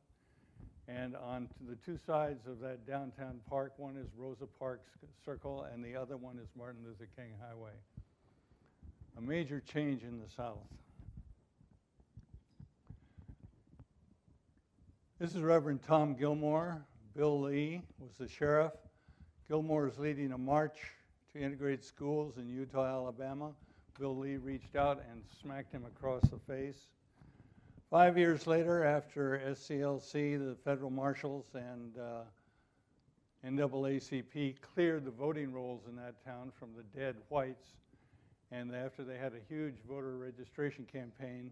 And on the 2 sides of that downtown park, one is Rosa Parks Circle, and the other one is Martin Luther King Highway. A major change in the South. This is Reverend Tom Gilmore. Bill Lee was the sheriff. Gilmore is leading a march to integrate schools in Utah, Alabama. Bill Lee reached out and smacked him across the face. 5 years later, after SCLC, the federal marshals, and NAACP cleared the voting rolls in that town from the dead whites, and after they had a huge voter registration campaign,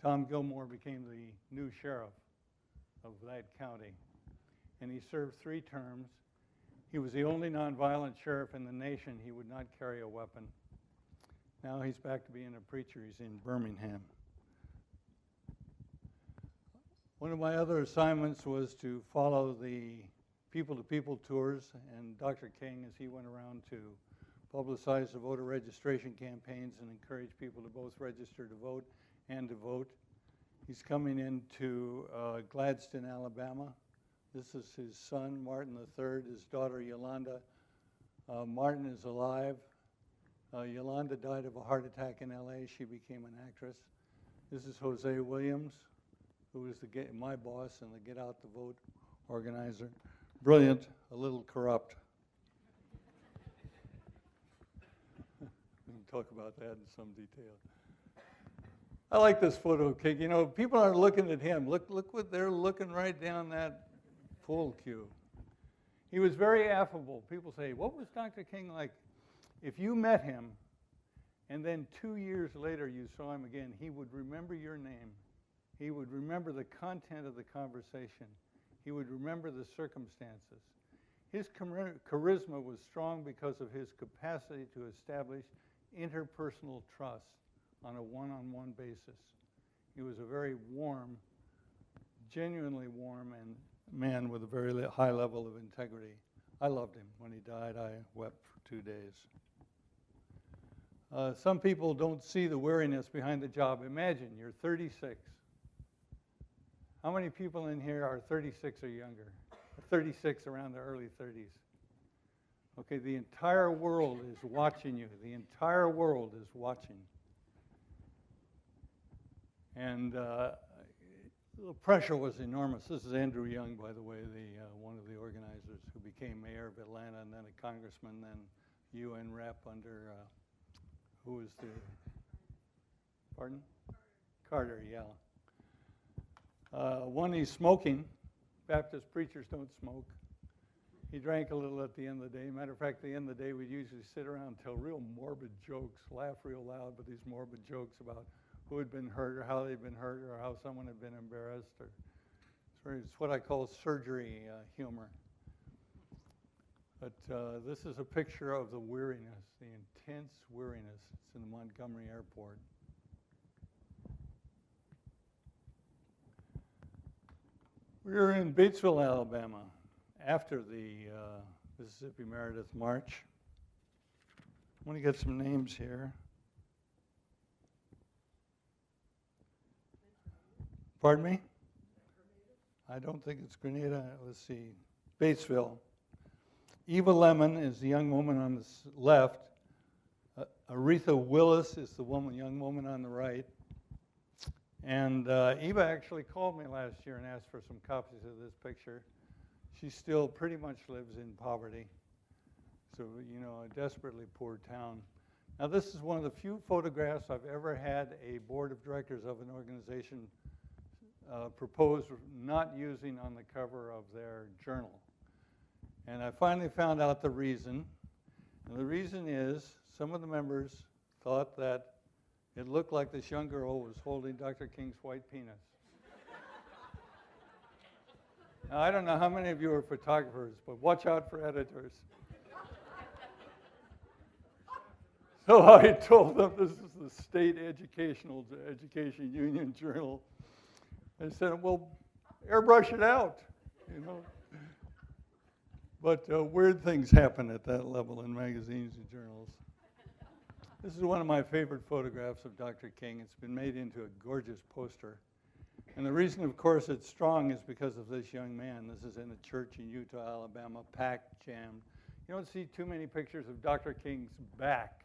Tom Gilmore became the new sheriff of that county. And he served 3 terms. He was the only nonviolent sheriff in the nation. He would not carry a weapon. Now he's back to being a preacher. He's in Birmingham. One of my other assignments was to follow the people-to-people tours, and Dr. King, as he went around to publicize the voter registration campaigns and encourage people to both register to vote and to vote. He's coming into Gladstone, Alabama. This is his son, Martin III, his daughter, Yolanda. Martin is alive. Yolanda died of a heart attack in LA. She became an actress. This is Jose Williams, who is my boss and the Get Out the Vote organizer. Brilliant, a little corrupt. We can talk about that in some detail. I like this photo, King. You know, people are looking at him. Look what they're looking right down that poll queue. He was very affable. People say, what was Dr. King like? If you met him and then 2 years later you saw him again, he would remember your name. He would remember the content of the conversation. He would remember the circumstances. His charisma was strong because of his capacity to establish interpersonal trust on a one-on-one basis. He was a very warm, genuinely warm and man with a very high level of integrity. I loved him. When he died, I wept for 2 days. Some people don't see the weariness behind the job. Imagine you're 36. How many people in here are 36 or younger? 36 around their early 30s. Okay, the entire world is watching you. The entire world is watching. And the pressure was enormous. This is Andrew Young, by the way, one of the organizers who became mayor of Atlanta and then a congressman, then UN rep under, who was the, pardon? Carter, yeah. One, he's smoking. Baptist preachers don't smoke. He drank a little at the end of the day. Matter of fact, at the end of the day, we'd usually sit around and tell real morbid jokes, laugh real loud, but these morbid jokes about who had been hurt or how they'd been hurt or how someone had been embarrassed. It's what I call surgery humor. But this is a picture of the weariness, the intense weariness. It's in the Montgomery airport. We were in Batesville, Alabama, after the Mississippi Meredith March. I want to get some names here. Pardon me? I don't think it's Grenada. Let's see. Batesville. Eva Lemon is the young woman on the left. Aretha Willis is the young woman on the right. And Eva actually called me last year and asked for some copies of this picture. She still pretty much lives in poverty. So, you know, a desperately poor town. Now, this is one of the few photographs I've ever had a board of directors of an organization propose not using on the cover of their journal. And I finally found out the reason. And the reason is some of the members thought that it looked like this young girl was holding Dr. King's white penis. Now, I don't know how many of you are photographers, but watch out for editors. So I told them this is the State Education Union Journal. I said, well, airbrush it out, you know. But weird things happen at that level in magazines and journals. This is one of my favorite photographs of Dr. King. It's been made into a gorgeous poster. And the reason, of course, it's strong is because of this young man. This is in a church in Utah, Alabama, packed, jammed. You don't see too many pictures of Dr. King's back.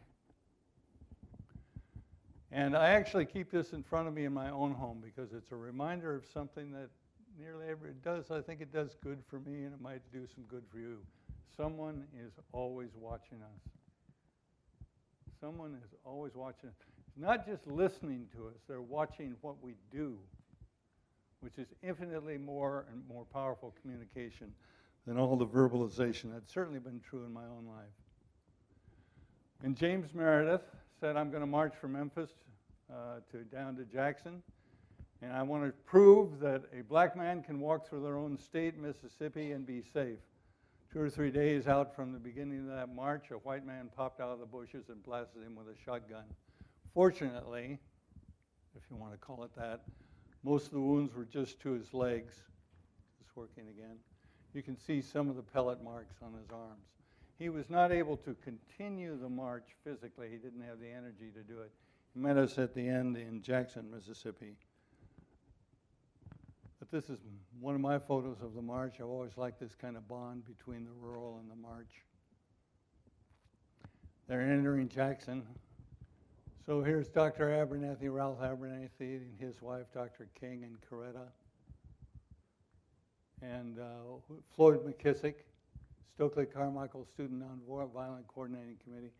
And I actually keep this in front of me in my own home because it's a reminder of something that nearly every does. I think it does good for me, and it might do some good for you. Someone is always watching us. Someone is always watching us. Not just listening to us, they're watching what we do, which is infinitely more and more powerful communication than all the verbalization. That's certainly been true in my own life. And James Meredith said, I'm going to march from Memphis down to Jackson, and I want to prove that a black man can walk through their own state, Mississippi, and be safe. 2 or 3 days out from the beginning of that march, a white man popped out of the bushes and blasted him with a shotgun. Fortunately, if you want to call it that, most of the wounds were just to his legs. It's working again. You can see some of the pellet marks on his arms. He was not able to continue the march physically. He didn't have the energy to do it. He met us at the end in Jackson, Mississippi. But this is one of my photos of the march. I've always liked this kind of bond between the rural and the march. They're entering Jackson. So here's Dr. Abernathy, Ralph Abernathy, and his wife, Dr. King, and Coretta. And Floyd McKissick, Stokely Carmichael Student Nonviolent Coordinating Committee.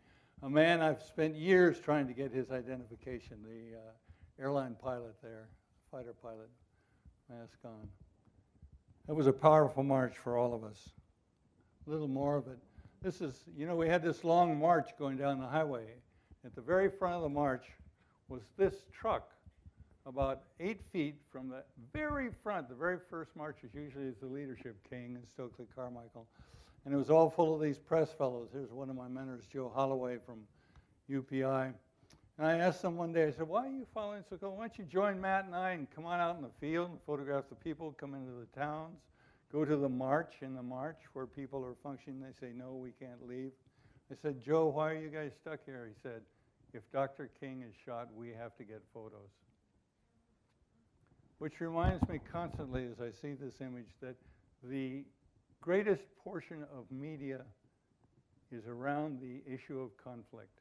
A man I've spent years trying to get his identification, the airline pilot there, fighter pilot, mask on. That was a powerful march for all of us. A little more of it. This is, you know, we had this long march going down the highway. At the very front of the march was this truck, about 8 feet from the very front. The very first march is usually the leadership, King and Stokely Carmichael. And it was all full of these press fellows. Here's one of my mentors, Joe Holloway from UPI. And I asked them one day, I said, why are you following so close? Why don't you join Matt and I and come on out in the field and photograph the people, come into the towns, go to the march, in the march where people are functioning. They say, no, we can't leave. I said, Joe, why are you guys stuck here? He said, if Dr. King is shot, we have to get photos. Which reminds me constantly as I see this image that the greatest portion of media is around the issue of conflict.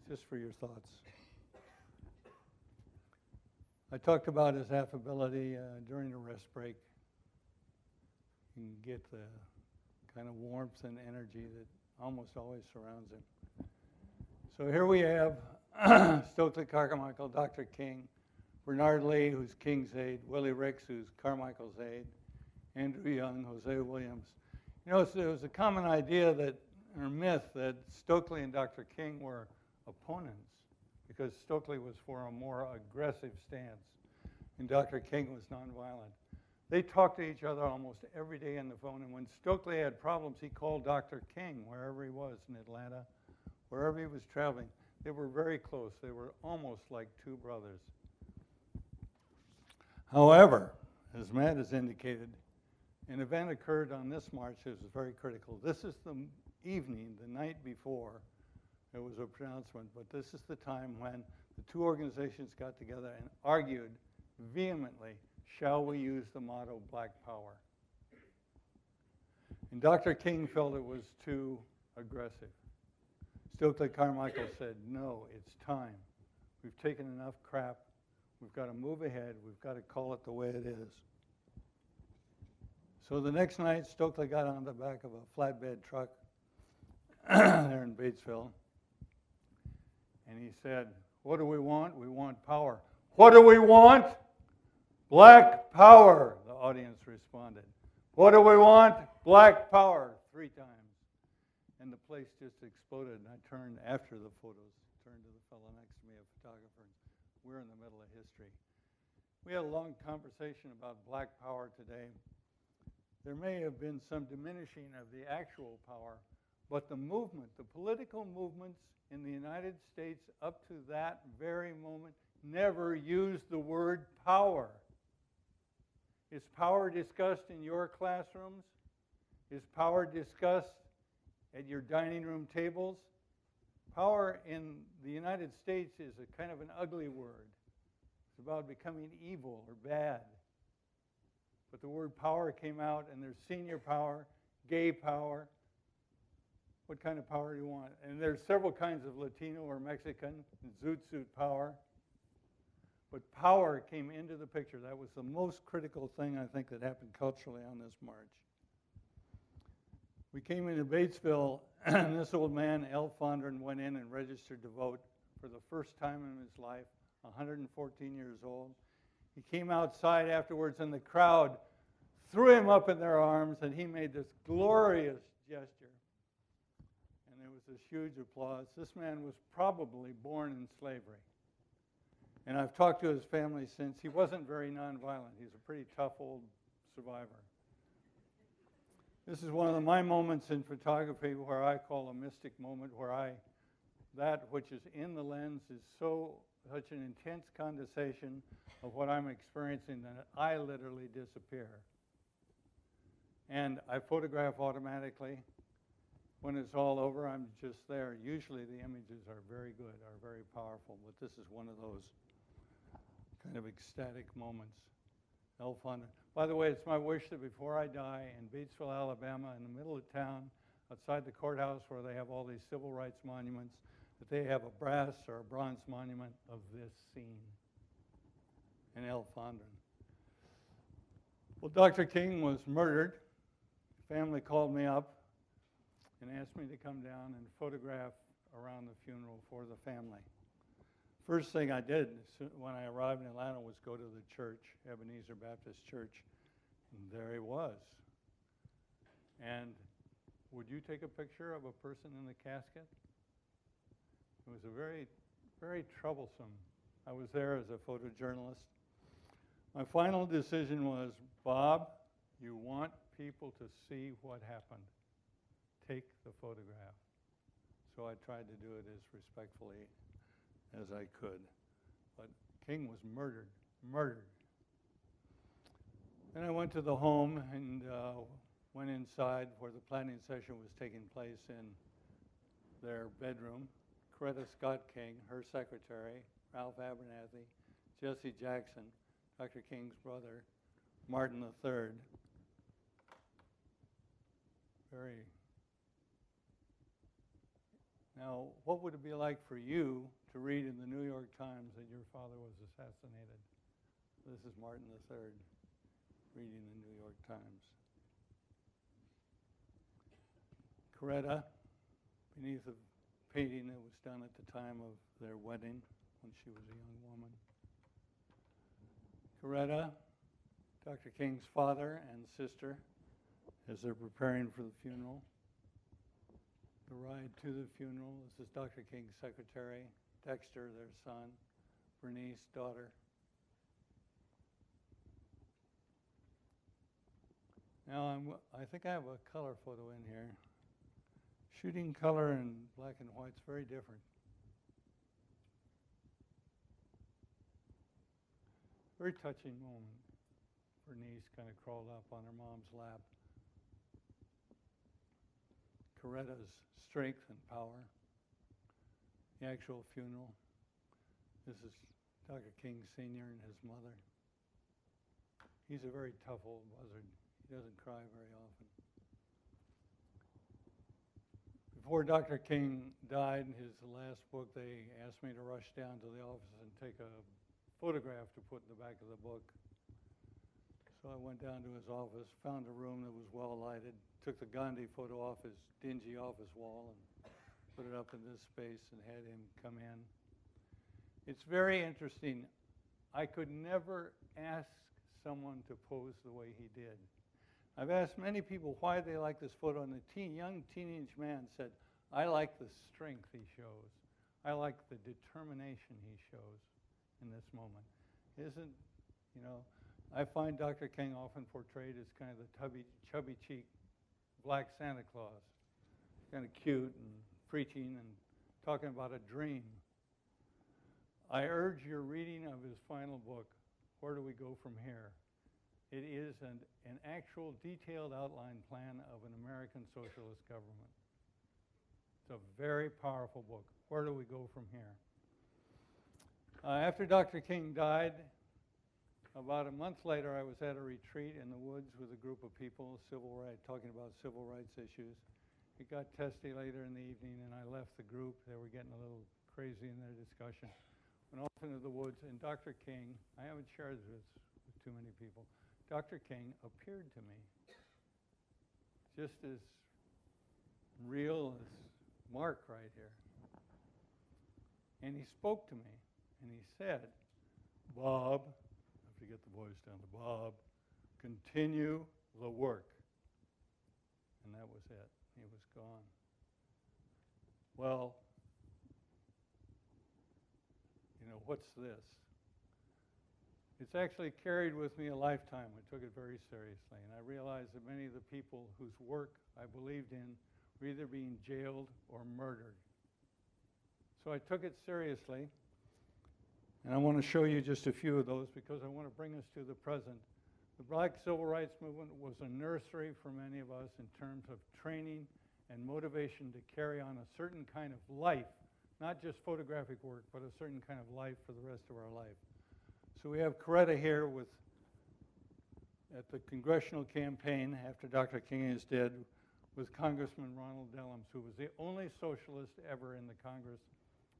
Just for your thoughts. I talked about his affability during the rest break. You can get the kind of warmth and energy that almost always surrounds him. So here we have Stokely Carmichael, Dr. King, Bernard Lee, who's King's aide, Willie Ricks, who's Carmichael's aide, Andrew Young, Jose Williams. You know, there was a common idea that, or myth, that Stokely and Dr. King were opponents because Stokely was for a more aggressive stance and Dr. King was nonviolent. They talked to each other almost every day on the phone, and when Stokely had problems, he called Dr. King wherever he was in Atlanta, wherever he was traveling. They were very close. They were almost like two brothers. However, as Matt has indicated, an event occurred on this march that was very critical. This is the evening, the night before, there was a pronouncement, but this is the time when the two organizations got together and argued vehemently, shall we use the motto Black Power? And Dr. King felt it was too aggressive. Stokely Carmichael said, no, it's time. We've taken enough crap. We've got to move ahead. We've got to call it the way it is. So the next night, Stokely got on the back of a flatbed truck there in Batesville, and he said, what do we want? We want power. What do we want? Black power, the audience responded. What do we want? Black power, 3 times. And the place just exploded, and I turned after the photos, turned to the fellow next to me, a photographer. We're in the middle of history. We had a long conversation about black power today. There may have been some diminishing of the actual power, but the movement, the political movements in the United States up to that very moment never used the word power. Is power discussed in your classrooms? Is power discussed at your dining room tables? Power in the United States is a kind of an ugly word. It's about becoming evil or bad. But the word power came out, and there's senior power, gay power. What kind of power do you want? And there's several kinds of Latino or Mexican, zoot suit power. But power came into the picture. That was the most critical thing, I think, that happened culturally on this march. We came into Batesville, and this old man, Al Fondren, went in and registered to vote for the first time in his life, 114 years old. He came outside afterwards, and the crowd threw him up in their arms, and he made this glorious gesture. And there was this huge applause. This man was probably born in slavery. And I've talked to his family since. He wasn't very nonviolent. He's a pretty tough old survivor. This is one of my moments in photography where I call a mystic moment, where that which is in the lens is such an intense condensation of what I'm experiencing that I literally disappear. And I photograph automatically. When it's all over, I'm just there. Usually the images are very good, are very powerful, but this is one of those kind of ecstatic moments. Al Fondren. By the way, it's my wish that before I die in Batesville, Alabama, in the middle of town, outside the courthouse where they have all these civil rights monuments, that they have a brass or a bronze monument of this scene in Al Fondren. Well, Dr. King was murdered. Family called me up and asked me to come down and photograph around the funeral for the family. First thing I did when I arrived in Atlanta was go to the church, Ebenezer Baptist Church, and there he was. And would you take a picture of a person in the casket? It was a very, very troublesome. I was there as a photojournalist. My final decision was, Bob, you want people to see what happened. Take the photograph. So I tried to do it as respectfully as I could. But King was murdered. Then I went to the home and went inside where the planning session was taking place in their bedroom. Coretta Scott King, her secretary, Ralph Abernathy, Jesse Jackson, Dr. King's brother, Martin III. Now, what would it be like for you to read in the New York Times that your father was assassinated? This is Martin III reading the New York Times. Coretta, beneath a painting that was done at the time of their wedding when she was a young woman. Coretta, Dr. King's father and sister, as they're preparing for the funeral. The ride to the funeral. This is Dr. King's secretary, Dexter, their son, Bernice, daughter. Now, I think I have a color photo in here. Shooting color and black and white's very different. Very touching moment. Bernice kind of crawled up on her mom's lap. Coretta's strength and power. The actual funeral. This is Dr. King Sr. and his mother. He's a very tough old buzzard. He doesn't cry very often. Before Dr. King died in his last book, they asked me to rush down to the office and take a photograph to put in the back of the book. So I went down to his office, found a room that was well lighted, took the Gandhi photo off his dingy office wall and put it up in this space and had him come in. It's very interesting. I could never ask someone to pose the way he did. I've asked many people why they like this photo, and the young teenage man said, I like the strength he shows. I like the determination he shows in this moment. Isn't, you know, I find Dr. King often portrayed as kind of the chubby-cheeked black Santa Claus, kind of cute and preaching and talking about a dream. I urge your reading of his final book, Where Do We Go From Here? It is an actual detailed outline plan of an American socialist government. It's a very powerful book. Where do we go from here? After Dr. King died, about a month later, I was at a retreat in the woods with a group of people, talking about civil rights issues. It got testy later in the evening, and I left the group. They were getting a little crazy in their discussion. Went off into the woods, and Dr. King, I haven't shared this with too many people, Dr. King appeared to me, just as real as Mark right here. And he spoke to me, and he said, Bob, I have to get the voice down to Bob, continue the work. And that was it. He was gone. Well, you know, what's this? It's actually carried with me a lifetime. I took it very seriously, and I realized that many of the people whose work I believed in were either being jailed or murdered. So I took it seriously, and I want to show you just a few of those because I want to bring us to the present. The Black Civil Rights Movement was a nursery for many of us in terms of training and motivation to carry on a certain kind of life, not just photographic work, but a certain kind of life for the rest of our life. So we have Coretta here at the congressional campaign after Dr. King is dead with Congressman Ronald Dellums, who was the only socialist ever in the Congress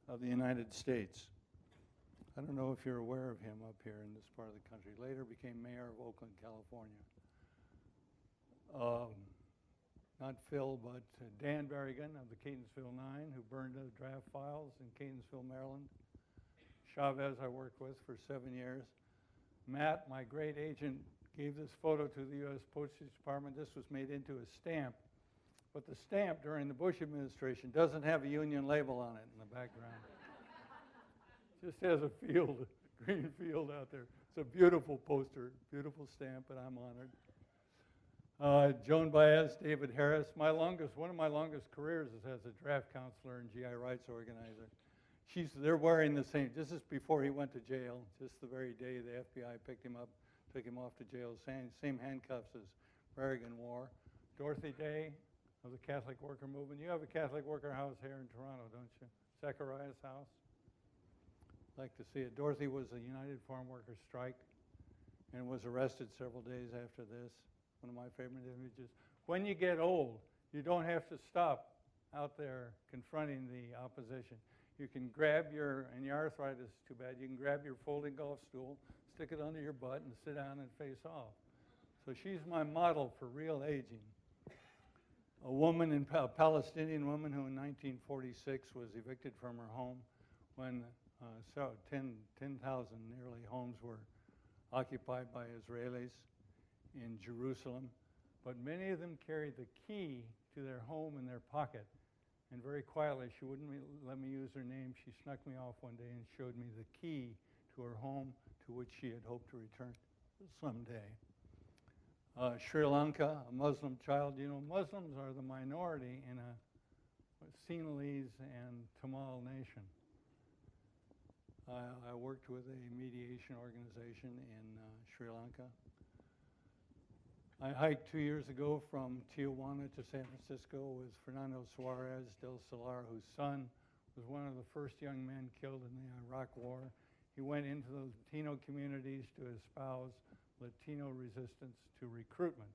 of the United States. I don't know if you're aware of him up here in this part of the country. Later became mayor of Oakland, California. Not Phil, but Dan Berrigan of the Catonsville Nine, who burned the draft files in Catonsville, Maryland. Chavez I worked with for 7 years. Matt, my great agent, gave this photo to the U.S. Postage Department. This was made into a stamp. But the stamp during the Bush administration doesn't have a union label on it in the background. Just has a field, a green field out there. It's a beautiful poster, beautiful stamp, and I'm honored. Joan Baez, David Harris. One of my longest careers is as a draft counselor and GI rights organizer. They're wearing the same. This is before he went to jail, just the very day the FBI picked him up, took him off to jail. Same handcuffs as Berrigan wore. Dorothy Day of the Catholic Worker Movement. You have a Catholic Worker house here in Toronto, don't you? Zechariah's house. Like to see it. Dorothy was a United Farm Workers strike and was arrested several days after this. One of my favorite images. When you get old, you don't have to stop out there confronting the opposition. You can grab and your arthritis is too bad, you can grab your folding golf stool, stick it under your butt and sit down and face off. So she's my model for real aging. A Palestinian woman who in 1946 was evicted from her home when 10,000 nearly homes were occupied by Israelis in Jerusalem. But many of them carried the key to their home in their pocket. And very quietly, she wouldn't let me use her name. She snuck me off one day and showed me the key to her home to which she had hoped to return someday. Sri Lanka, a Muslim child. You know, Muslims are the minority in a Sinhalese and Tamil nation. I worked with a mediation organization in Sri Lanka. I hiked 2 years ago from Tijuana to San Francisco with Fernando Suarez del Solar, whose son was one of the first young men killed in the Iraq War. He went into the Latino communities to espouse Latino resistance to recruitment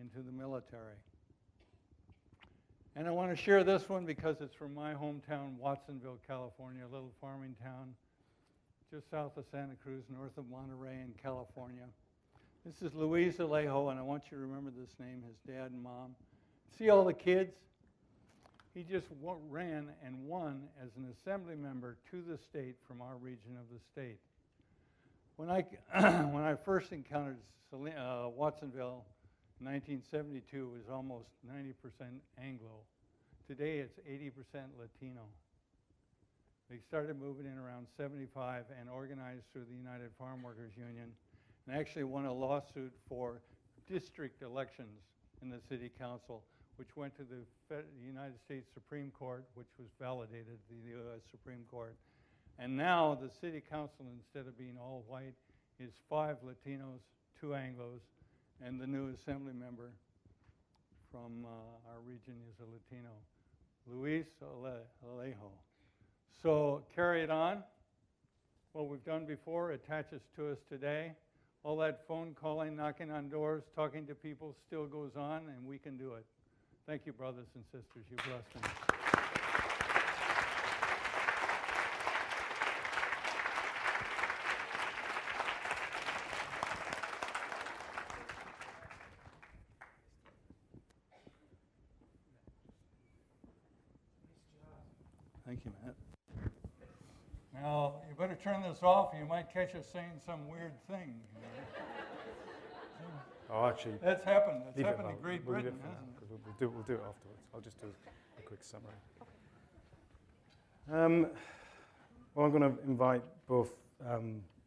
into the military. And I want to share this one because it's from my hometown, Watsonville, California, a little farming town just south of Santa Cruz, north of Monterey in California. This is Luis Alejo, and I want you to remember this name, his dad and mom. See all the kids? He just ran and won as an assembly member to the state from our region of the state. When I first encountered Watsonville in 1972, it was almost 90% Anglo. Today it's 80% Latino. They started moving in around 75 and organized through the United Farm Workers Union and actually won a lawsuit for district elections in the city council, which went to the United States Supreme Court, which was validated, the U.S. Supreme Court. And now the city council, instead of being all white, is 5 Latinos, 2 Anglos, and the new assembly member from our region is a Latino, Luis Alejo. So carry it on. What we've done before attaches to us today. All that phone calling, knocking on doors, talking to people still goes on, and we can do it. Thank you, brothers and sisters. You blessed me. Thank you, Matt. Now, you better turn this off. You might catch us saying some weird thing. Oh, actually, That's happened. That's happened in Great Britain, hasn't it? We'll do it afterwards. I'll just do a quick summary. Well, I'm going to invite both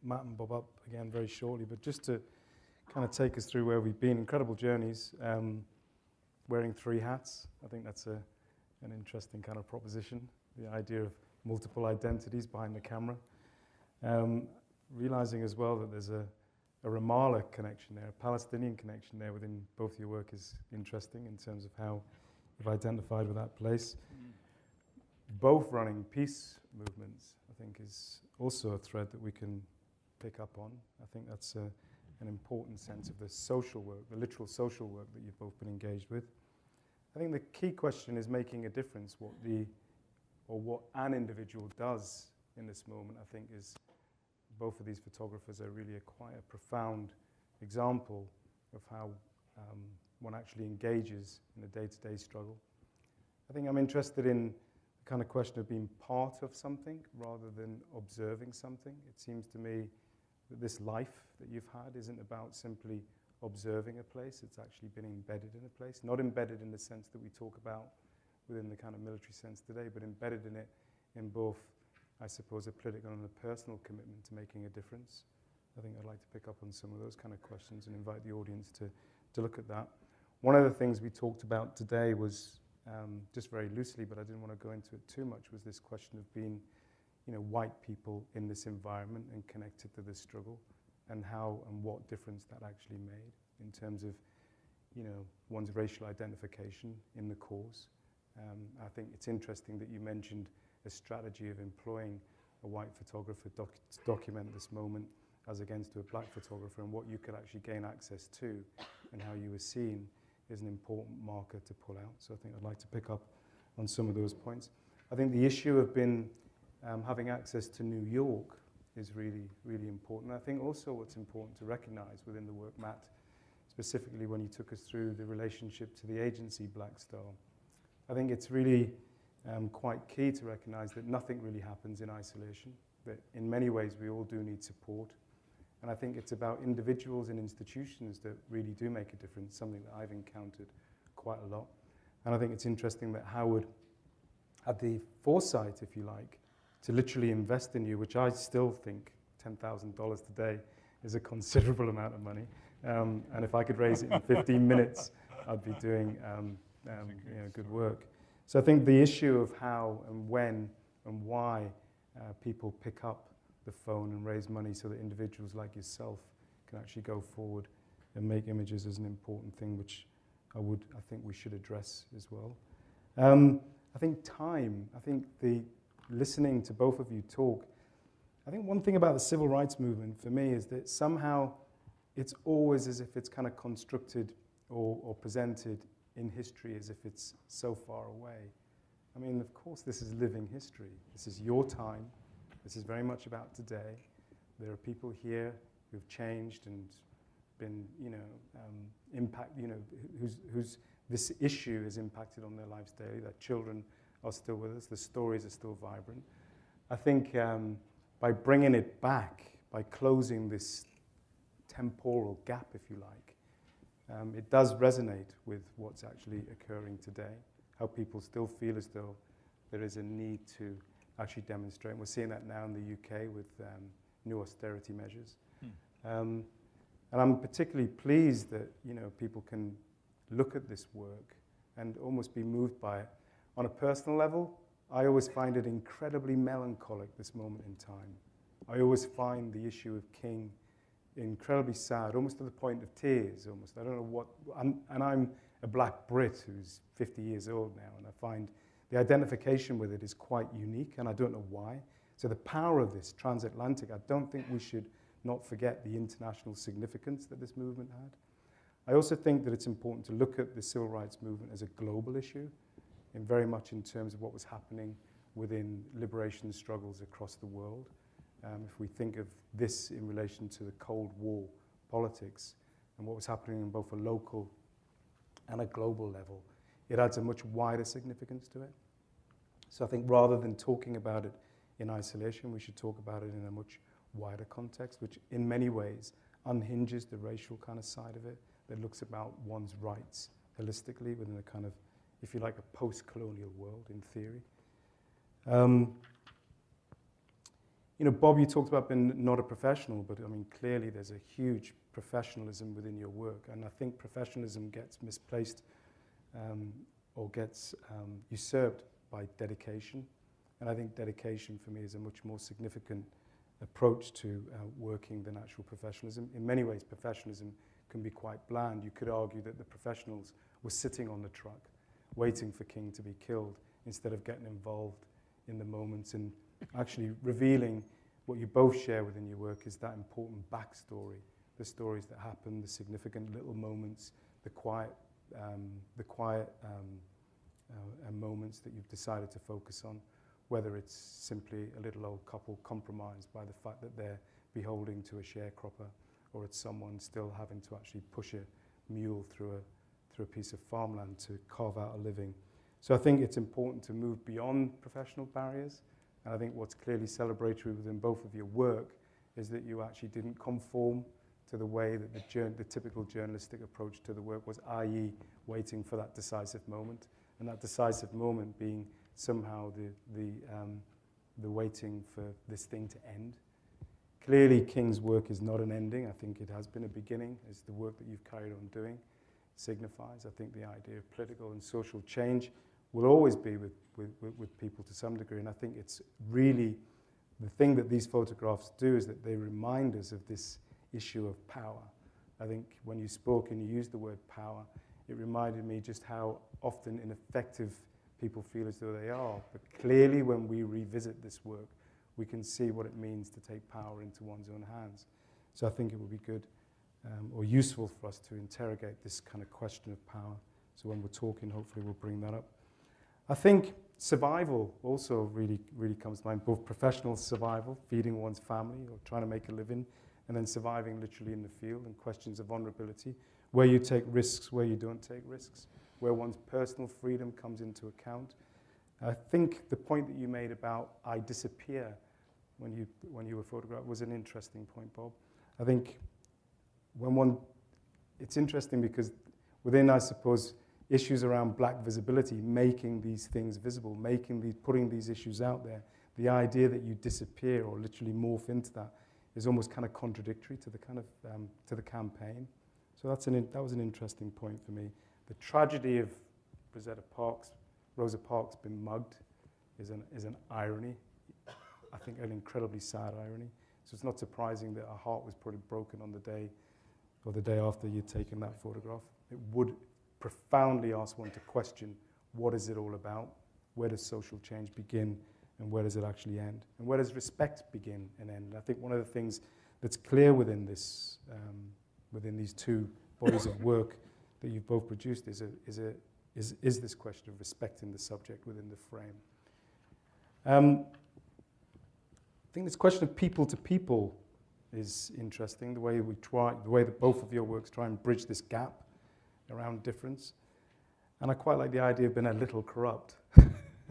Matt and Bob up again very shortly, but just to kind of take us through where we've been. Incredible journeys, wearing 3 hats. I think that's an interesting kind of proposition, the idea of multiple identities behind the camera. Realizing as well that there's a Ramallah connection there, a Palestinian connection there within both your work is interesting in terms of how you've identified with that place. Both running peace movements, I think, is also a thread that we can pick up on. I think that's an important sense of the social work, the literal social work that you've both been engaged with. I think the key question is making a difference. What an individual does in this moment, I think, is both of these photographers are really quite a profound example of how one actually engages in a day-to-day struggle. I think I'm interested in the kind of question of being part of something rather than observing something. It seems to me that this life that you've had isn't about simply observing a place. It's actually been embedded in a place, not embedded in the sense that we talk about within the kind of military sense today, but embedded in it in both, I suppose, a political and a personal commitment to making a difference. I think I'd like to pick up on some of those kind of questions and invite the audience to look at that. One of the things we talked about today was, just very loosely, but I didn't want to go into it too much, was this question of being, white people in this environment and connected to this struggle, and how and what difference that actually made in terms of, one's racial identification in the cause. I think it's interesting that you mentioned a strategy of employing a white photographer to document this moment as against to a black photographer, and what you could actually gain access to and how you were seen is an important marker to pull out. So I think I'd like to pick up on some of those points. I think the issue of having access to New York is really, really important. I think also what's important to recognize within the work, Matt, specifically when you took us through the relationship to the agency Black Star, I think it's really quite key to recognize that nothing really happens in isolation, that in many ways we all do need support. And I think it's about individuals and institutions that really do make a difference, something that I've encountered quite a lot. And I think it's interesting that Howard had the foresight, if you like, to literally invest in you, which I still think $10,000 today is a considerable amount of money. And if I could raise it in 15 minutes, I'd be doing good work. So I think the issue of how and when and why people pick up the phone and raise money so that individuals like yourself can actually go forward and make images is an important thing, which I think we should address as well. I think time, I think listening to both of you talk, I think one thing about the civil rights movement for me is that somehow it's always as if it's kind of constructed or presented in history as if it's so far away. I mean, of course, this is living history. This is your time. This is very much about today. There are people here who've changed and been, whose this issue has impacted on their lives daily. Their children are still with us. The stories are still vibrant. I think by bringing it back, by closing this temporal gap, if you like, it does resonate with what's actually occurring today, how people still feel as though there is a need to actually demonstrate. And we're seeing that now in the UK with new austerity measures. And I'm particularly pleased that people can look at this work and almost be moved by it. On a personal level, I always find it incredibly melancholic, this moment in time. I always find the issue of King incredibly sad, almost to the point of tears, almost. I don't know what, and I'm a black Brit who's 50 years old now, and I find the identification with it is quite unique, and I don't know why. So the power of this transatlantic, I don't think we should not forget the international significance that this movement had. I also think that it's important to look at the civil rights movement as a global issue, and very much in terms of what was happening within liberation struggles across the world. If we think of this in relation to the Cold War politics and what was happening on both a local and a global level, it adds a much wider significance to it. So I think rather than talking about it in isolation, we should talk about it in a much wider context, which in many ways unhinges the racial kind of side of it, that looks about one's rights holistically within a kind of, if you like, a post-colonial world in theory. Bob, you talked about being not a professional, but I mean, clearly there's a huge professionalism within your work, and I think professionalism gets misplaced or gets usurped by dedication. And I think dedication for me is a much more significant approach to working than actual professionalism. In many ways, professionalism can be quite bland. You could argue that the professionals were sitting on the truck, waiting for King to be killed, instead of getting involved in the moments and actually revealing what you both share within your work is that important backstory, the stories that happen, the significant little moments, the quiet moments that you've decided to focus on, whether it's simply a little old couple compromised by the fact that they're beholding to a sharecropper, or it's someone still having to actually push a mule through a piece of farmland to carve out a living. So I think it's important to move beyond professional barriers. And I think what's clearly celebratory within both of your work is that you actually didn't conform to the way that the typical journalistic approach to the work was, i.e. waiting for that decisive moment. And that decisive moment being somehow the waiting for this thing to end. Clearly, King's work is not an ending. I think it has been a beginning, as the work that you've carried on doing signifies. I think the idea of political and social change will always be with people to some degree. And I think it's really the thing that these photographs do is that they remind us of this issue of power. I think when you spoke and you used the word power, it reminded me just how often ineffective people feel as though they are. But clearly when we revisit this work, we can see what it means to take power into one's own hands. So I think it would be good or useful for us to interrogate this kind of question of power. So when we're talking, hopefully we'll bring that up. I think survival also really comes to mind, both professional survival, feeding one's family or trying to make a living, and then surviving literally in the field, and questions of vulnerability, where you take risks, where you don't take risks, where one's personal freedom comes into account. I think the point that you made about I disappear when you were photographed was an interesting point, Bob. I think it's interesting because within, I suppose, issues around black visibility, making these things visible, putting these issues out there, the idea that you disappear or literally morph into that is almost kind of contradictory to the kind of to the campaign. So that was an interesting point for me. The tragedy of Rosa Parks being mugged is an irony. I think an incredibly sad irony. So it's not surprising that her heart was probably broken on the day or the day after you'd taken that photograph. It would profoundly ask one to question, what is it all about? Where does social change begin and where does it actually end? And where does respect begin and end? And I think one of the things that's clear within this, within these two bodies of work that you've both produced is this question of respecting the subject within the frame. I think this question of people to people is interesting, the way that both of your works try and bridge this gap around difference. And I quite like the idea of being a little corrupt.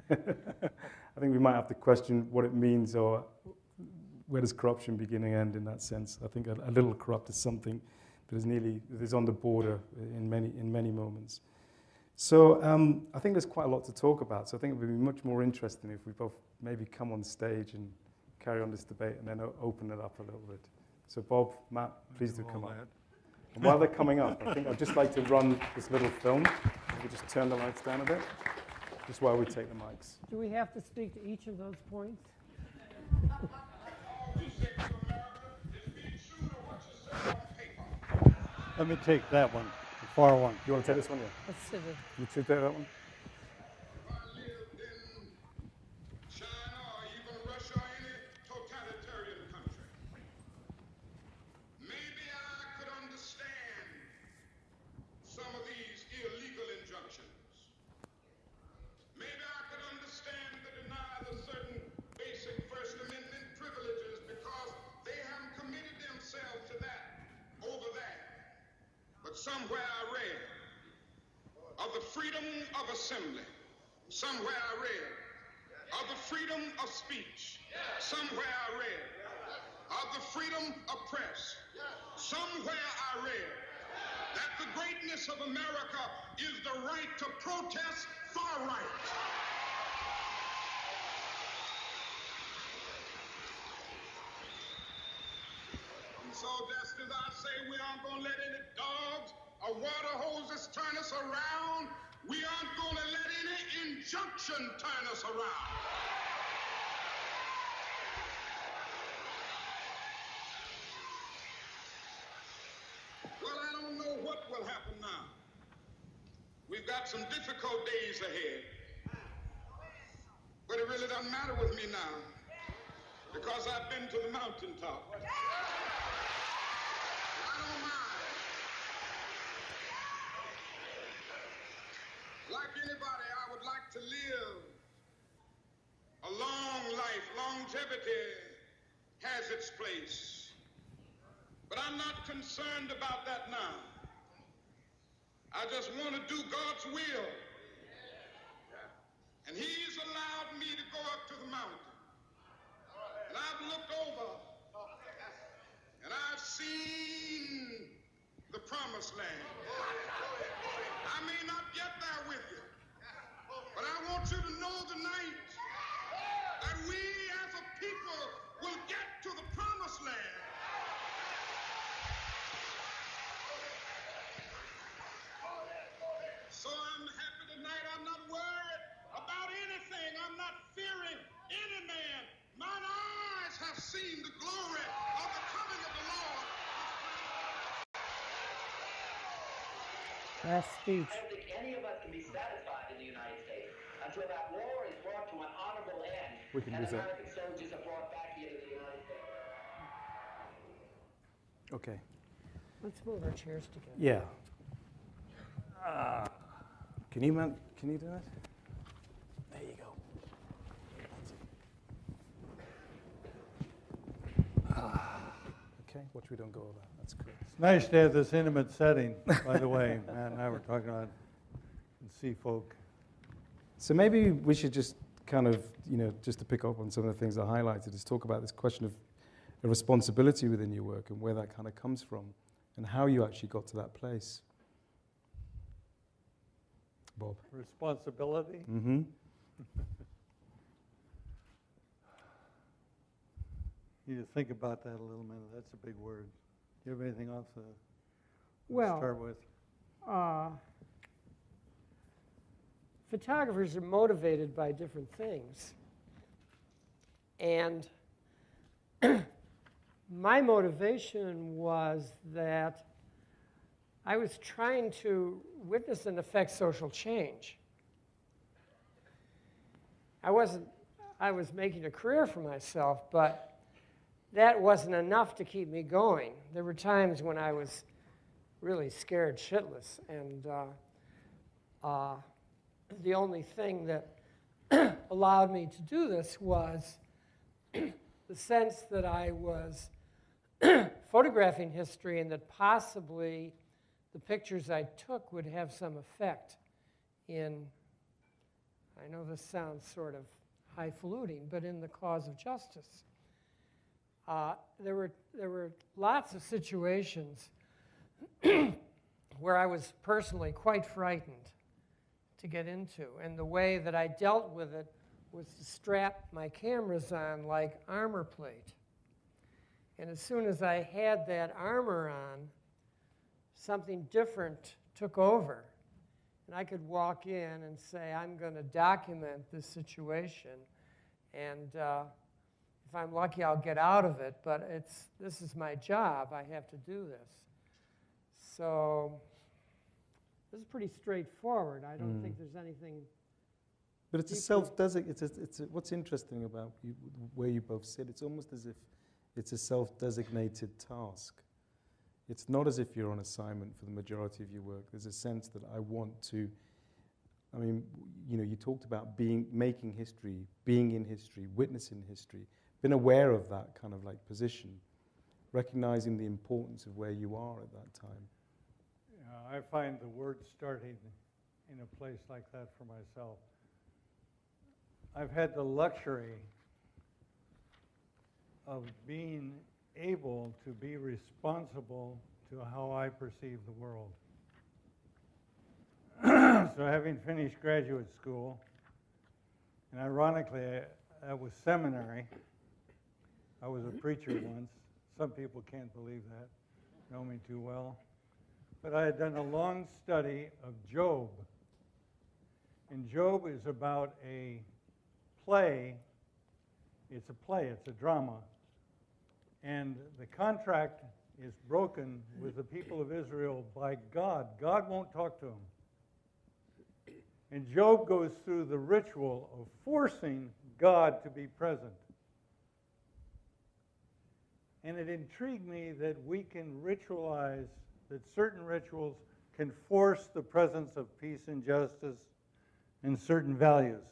I think we might have to question what it means, or where does corruption begin and end in that sense. I think a little corrupt is something that is on the border in many moments. So I think there's quite a lot to talk about. So I think it would be much more interesting if we both maybe come on stage and carry on this debate and then open it up a little bit. So Bob, Matt, please do come up. And while they're coming up, I think I'd just like to run this little film. If we just turn the lights down a bit, just while we take the mics. Do we have to speak to each of those points? Let me take that one, the far one. You want to take this one? Yeah. Let's sit it. You two take that one? Somewhere I read of the freedom of assembly. Somewhere I read of the freedom of speech. Somewhere I read of the freedom of press. Somewhere I read that the greatness of America is the right to protest far right. So just as I say, we aren't going to let any dogs or water hoses turn us around, we aren't going to let any injunction turn us around. Well, I don't know what will happen now. We've got some difficult days ahead. But it really doesn't matter with me now, because I've been to the mountaintop. Like anybody, I would like to live a long life. Longevity has its place. But I'm not concerned about that now. I just want to do God's will. And He's allowed me to go up to the mountain. And I've looked over and I've seen the promised land. I may not get there with you, but I want you to know tonight that we as a people will get to the promised land. So I'm happy tonight. I'm not worried about anything. I'm not fearing any man. Mine eyes have seen the glory of the coming of the Lord. Last speech. I don't think any of us can be satisfied in the United States until that war is brought to an honorable end and American soldiers are brought back here to the United States. Okay. Let's move our chairs together. Yeah. Can you do that? Watch we don't go over that. That's good. It's nice to have this intimate setting, by the way. Matt and I were talking about see folk. So maybe we should just kind of, just to pick up on some of the things I highlighted, is talk about this question of a responsibility within your work and where that kind of comes from and how you actually got to that place. Bob. Responsibility? Mm-hmm. You need to think about that a little minute. That's a big word. Do you have anything else to start with? Photographers are motivated by different things. And my motivation was that I was trying to witness and affect social change. I was making a career for myself, but that wasn't enough to keep me going. There were times when I was really scared shitless, and the only thing that allowed me to do this was the sense that I was photographing history and that possibly the pictures I took would have some effect in, I know this sounds sort of highfalutin, but in the cause of justice. There were lots of situations where I was personally quite frightened to get into, and the way that I dealt with it was to strap my cameras on like armor plate. And as soon as I had that armor on, something different took over. And I could walk in and say, I'm going to document this situation, and if I'm lucky, I'll get out of it, but this is my job. I have to do this. So this is pretty straightforward. I don't think there's anything. But it's a self-designated. What's interesting about where you both sit, it's almost as if it's a self-designated task. It's not as if you're on assignment for the majority of your work. There's a sense that I want to. I mean, you talked about making history, being in history, witnessing history, been aware of that kind of like position, recognizing the importance of where you are at that time. I find the word starting in a place like that for myself. I've had the luxury of being able to be responsible to how I perceive the world. So having finished graduate school, and ironically, I was seminary. I was a preacher once. Some people can't believe that, know me too well. But I had done a long study of Job. And Job is about a play. It's a play, it's a drama. And the contract is broken with the people of Israel by God. God won't talk to him. And Job goes through the ritual of forcing God to be present. And it intrigued me that we can ritualize, that certain rituals can force the presence of peace and justice and certain values.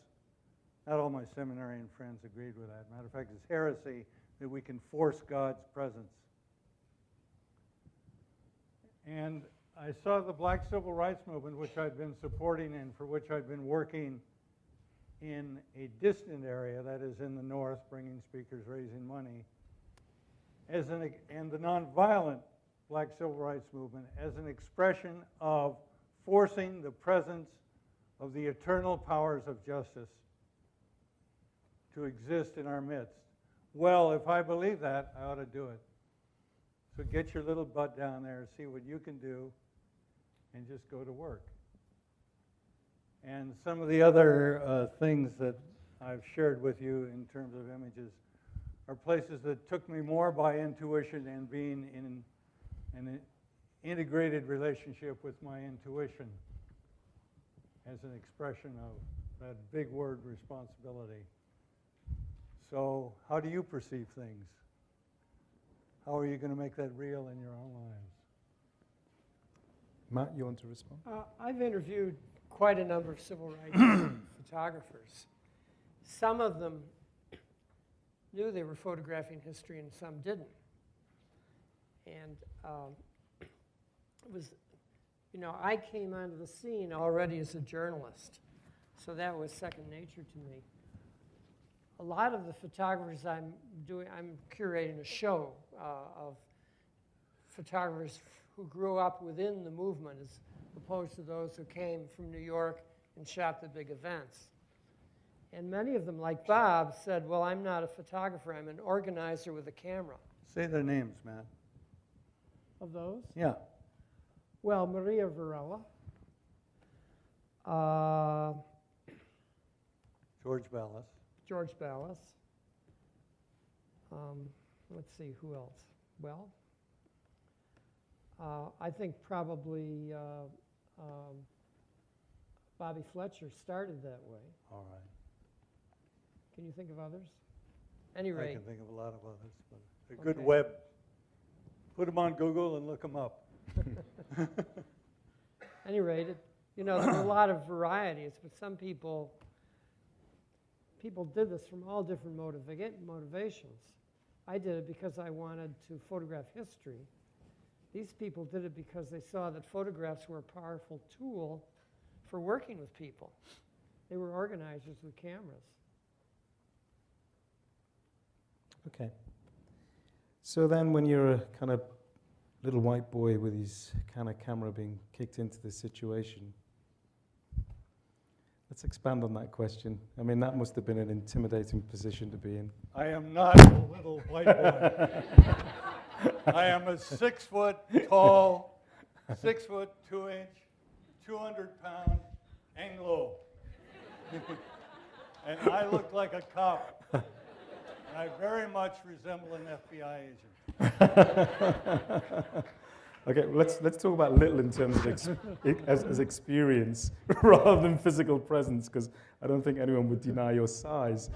Not all my seminarian friends agreed with that. Matter of fact, it's heresy that we can force God's presence. And I saw the Black Civil Rights Movement, which I'd been supporting and for which I'd been working in a distant area, that is in the north, bringing speakers, raising money, and the nonviolent Black Civil Rights Movement as an expression of forcing the presence of the eternal powers of justice to exist in our midst. Well, if I believe that, I ought to do it. So get your little butt down there, see what you can do, and just go to work. And some of the other things that I've shared with you in terms of images are places that took me more by intuition and being in an integrated relationship with my intuition as an expression of that big word, responsibility. So how do you perceive things? How are you going to make that real in your own lives? Matt, you want to respond? I've interviewed quite a number of civil rights photographers. Some of them knew they were photographing history and some didn't. And it was, you know, I came onto the scene already as a journalist, so that was second nature to me. A lot of the photographers I'm curating a show of photographers who grew up within the movement as opposed to those who came from New York and shot the big events. And many of them, like Bob, said, well, I'm not a photographer, I'm an organizer with a camera. Say their names, Matt. Of those? Yeah. Well, Maria Varela. George Wallace. George Ballas. Let's see, who else? Well, I think probably Bobby Fletcher started that way. All right. Can you think of others? Any rate. I can think of a lot of others, but a good Okay. web. Put them on Google and look them up. Any rate, you know, there's a lot of varieties, but some people did this from all different motivations. I did it because I wanted to photograph history. These people did it because they saw that photographs were a powerful tool for working with people. They were organizers with cameras. Okay. So then when you're a kind of little white boy with his kind of camera being kicked into this situation, let's expand on that question. I mean, that must have been an intimidating position to be in. I am not a little white boy. I am a 6 foot tall, 6 foot 2 inch, 200-pound Anglo. And I look like a cop. And I very much resemble an FBI agent. Okay, well, let's talk about little in terms of as experience rather than physical presence, because I don't think anyone would deny your size.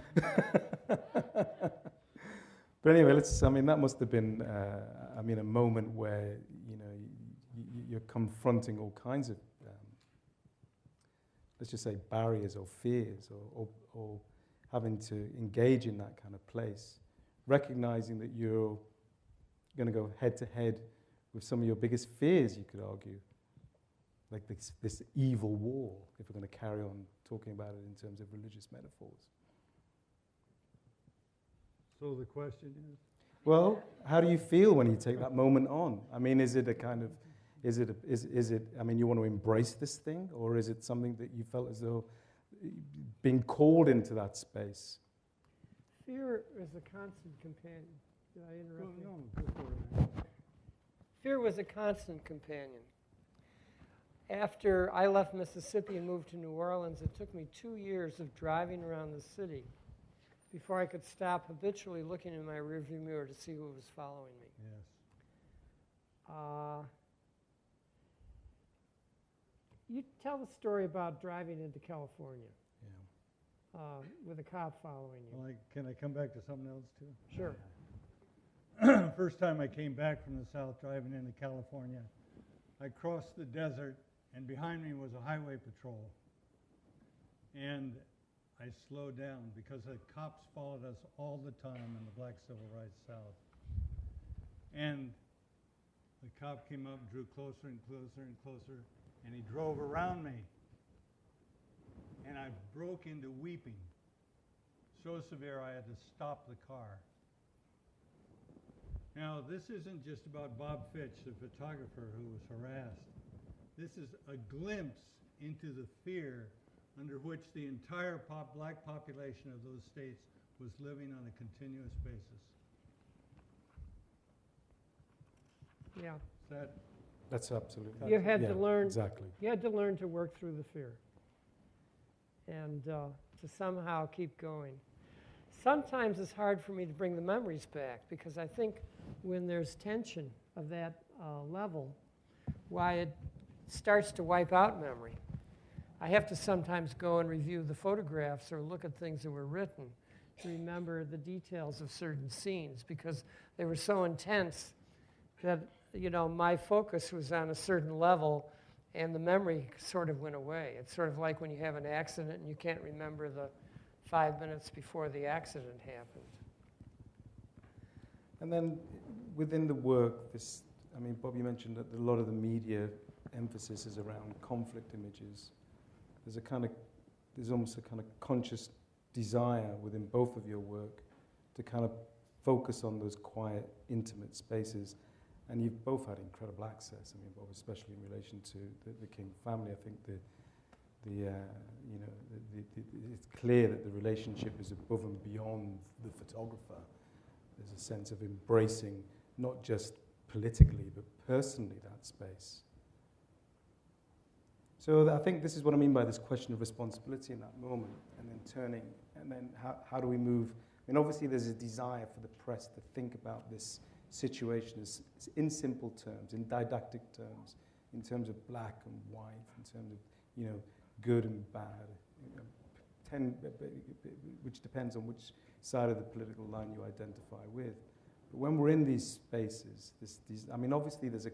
But anyway, I mean, that must have been, a moment where, you know, you're confronting all kinds of, let's just say, barriers or fears, or having to engage in that kind of place, recognizing that you're going to go head to head with some of your biggest fears, you could argue, like this evil war, if we're going to carry on talking about it in terms of religious metaphors. So the question is? Well, how do you feel when you take that moment on? I mean, is it a kind of, is it, I mean, you want to embrace this thing, or is it something that you felt as though being called into that space? Fear is a constant companion. Did I interrupt you? No, go for it. Fear was a constant companion. After I left Mississippi and moved to New Orleans, it took me 2 years of driving around the city before I could stop habitually looking in my rearview mirror to see who was following me. Yes. You tell the story about driving into California Yeah. with a cop following you. Well, can I come back to something else, too? Sure. First time I came back from the South driving into California, I crossed the desert, and behind me was a highway patrol. And I slowed down because the cops followed us all the time in the Black Civil Rights South. And the cop came up, drew closer and closer and closer, and he drove around me. And I broke into weeping. So severe I had to stop the car. Now, this isn't just about Bob Fitch, the photographer who was harassed. This is a glimpse into the fear under which the entire black population of those states was living on a continuous basis. Yeah. That's absolutely. You had to learn. Exactly. You had to learn to work through the fear and to somehow keep going. Sometimes it's hard for me to bring the memories back because I think when there's tension of that level, why it starts to wipe out memory. I have to sometimes go and review the photographs or look at things that were written to remember the details of certain scenes because they were so intense that, you know, my focus was on a certain level and the memory sort of went away. It's sort of like when you have an accident and you can't remember the 5 minutes before the accident happened. And then within the work, I mean, Bob, you mentioned that a lot of the media emphasis is around conflict images. There's almost a kind of conscious desire within both of your work to kind of focus on those quiet, intimate spaces. And you've both had incredible access. I mean, Bob, especially in relation to the King family. I think it's clear that the relationship is above and beyond the photographer. There's a sense of embracing not just politically, but personally that space. So I think this is what I mean by this question of responsibility in that moment, and then turning, and then how do we move? I mean, obviously there's a desire for the press to think about this situation as in simple terms, in didactic terms, in terms of black and white, in terms of, you know, good and bad, which depends on which side of the political line you identify with. But when we're in these spaces, I mean, obviously there's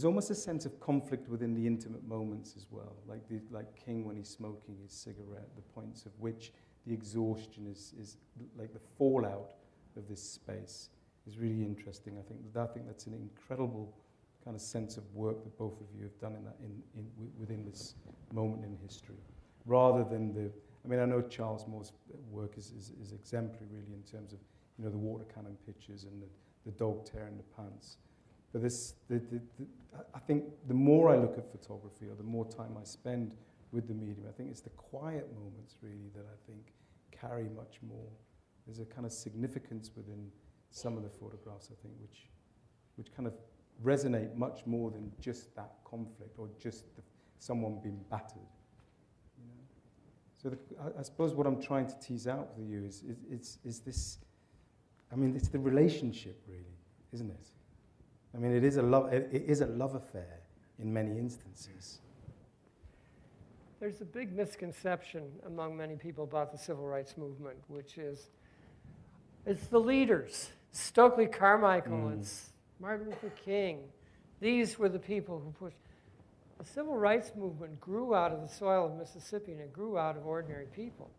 almost a sense of conflict within the intimate moments as well, like King when he's smoking his cigarette, the points of which the exhaustion is like the fallout of this space is really interesting. I think that's an incredible kind of sense of work that both of you have done within this moment in history, rather than I mean, I know Charles Moore's work is exemplary, really, in terms of, you know, the water cannon pictures and the dog tearing the pants. But I think the more I look at photography, or the more time I spend with the medium, I think it's the quiet moments, really, that I think carry much more. There's a kind of significance within some of the photographs, I think, which kind of resonate much more than just that conflict or just someone being battered. You know? So I suppose what I'm trying to tease out for you is this. I mean, it's the relationship, really, isn't it? I mean, it is a love affair in many instances. There's a big misconception among many people about the civil rights movement, which is it's the leaders, Stokely Carmichael and Martin Luther King. These were the people who pushed. The civil rights movement grew out of the soil of Mississippi, and it grew out of ordinary people.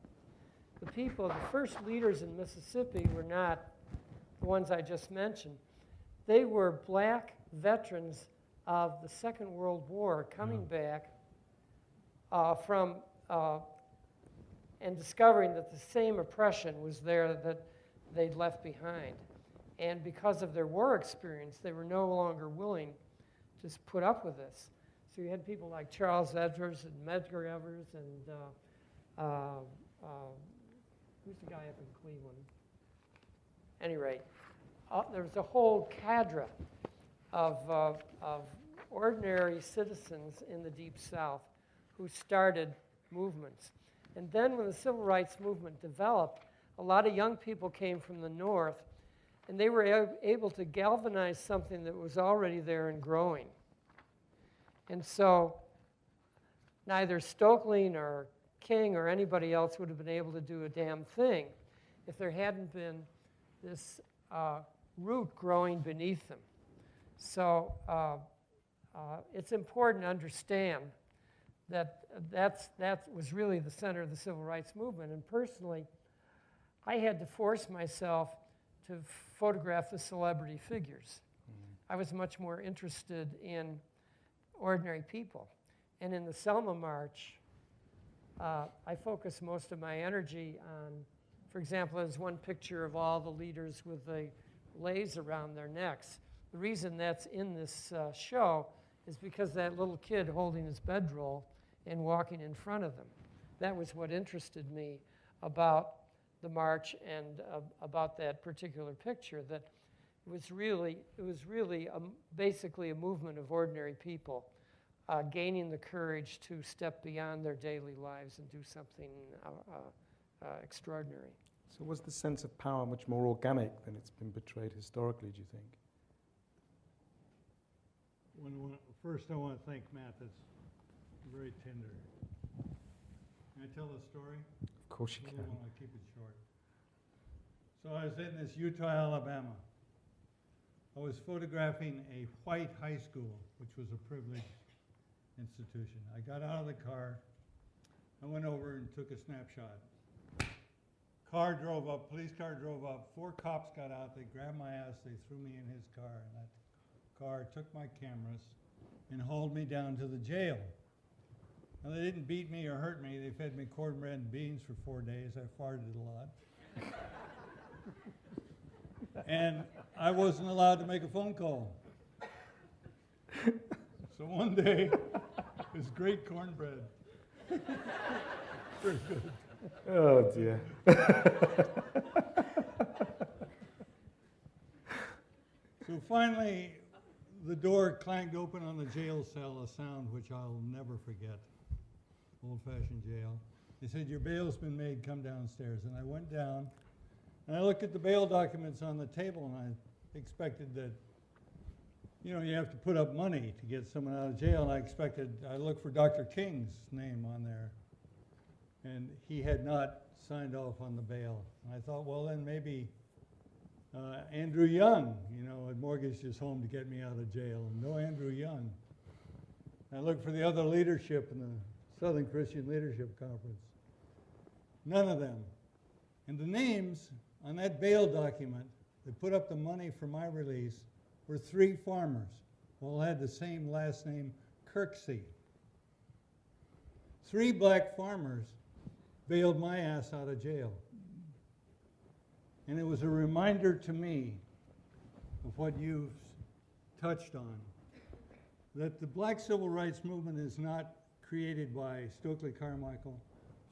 The first leaders in Mississippi were not the ones I just mentioned. They were black veterans of the Second World War coming back from and discovering that the same oppression was there that they'd left behind. And because of their war experience, they were no longer willing to put up with this. So you had people like Charles Edwards and Medgar Evers and who's the guy up in Cleveland? At any rate, there was a whole cadre of ordinary citizens in the Deep South who started movements. And then when the civil rights movement developed, a lot of young people came from the North, and they were able to galvanize something that was already there and growing. And so neither Stokely nor King or anybody else would have been able to do a damn thing if there hadn't been this root growing beneath them. So it's important to understand that that was really the center of the civil rights movement. And personally, I had to force myself to photograph the celebrity figures. I was much more interested in ordinary people. And in the Selma March, I focused most of my energy on, for example, there's one picture of all the leaders with the leis around their necks. The reason that's in this show is because that little kid holding his bedroll and walking in front of them. That was what interested me about the march and about that particular picture, that it was really basically a movement of ordinary people gaining the courage to step beyond their daily lives and do something extraordinary. So was the sense of power much more organic than it's been portrayed historically, do you think? First, I want to thank Matt. That's very tender. Can I tell a story? Of course you can. I want to keep it short. So I was in this Utah, Alabama. I was photographing a white high school, which was a privileged institution. I got out of the car. I went over and took a snapshot. car drove up, police car drove up, 4 cops got out, they grabbed my ass, they threw me in his car, and that car took my cameras and hauled me down to the jail. Now, they didn't beat me or hurt me, they fed me cornbread and beans for 4 days, I farted a lot. And I wasn't allowed to make a phone call. So one day, it was great cornbread. Very good. Oh, dear. So finally, the door clanged open on the jail cell, a sound which I'll never forget. Old-fashioned jail. They said, your bail's been made, come downstairs. And I went down, and I looked at the bail documents on the table, and I expected that, you know, you have to put up money to get someone out of jail, and I looked for Dr. King's name on there, and he had not signed off on the bail. And I thought, well, then maybe Andrew Young, you know, had mortgaged his home to get me out of jail. No Andrew Young. I looked for the other leadership in the Southern Christian Leadership Conference. None of them. And the names on that bail document that put up the money for my release were 3 farmers, all had the same last name, Kirksey. 3 black farmers bailed my ass out of jail. And it was a reminder to me of what you've touched on, that the black civil rights movement is not created by Stokely Carmichael,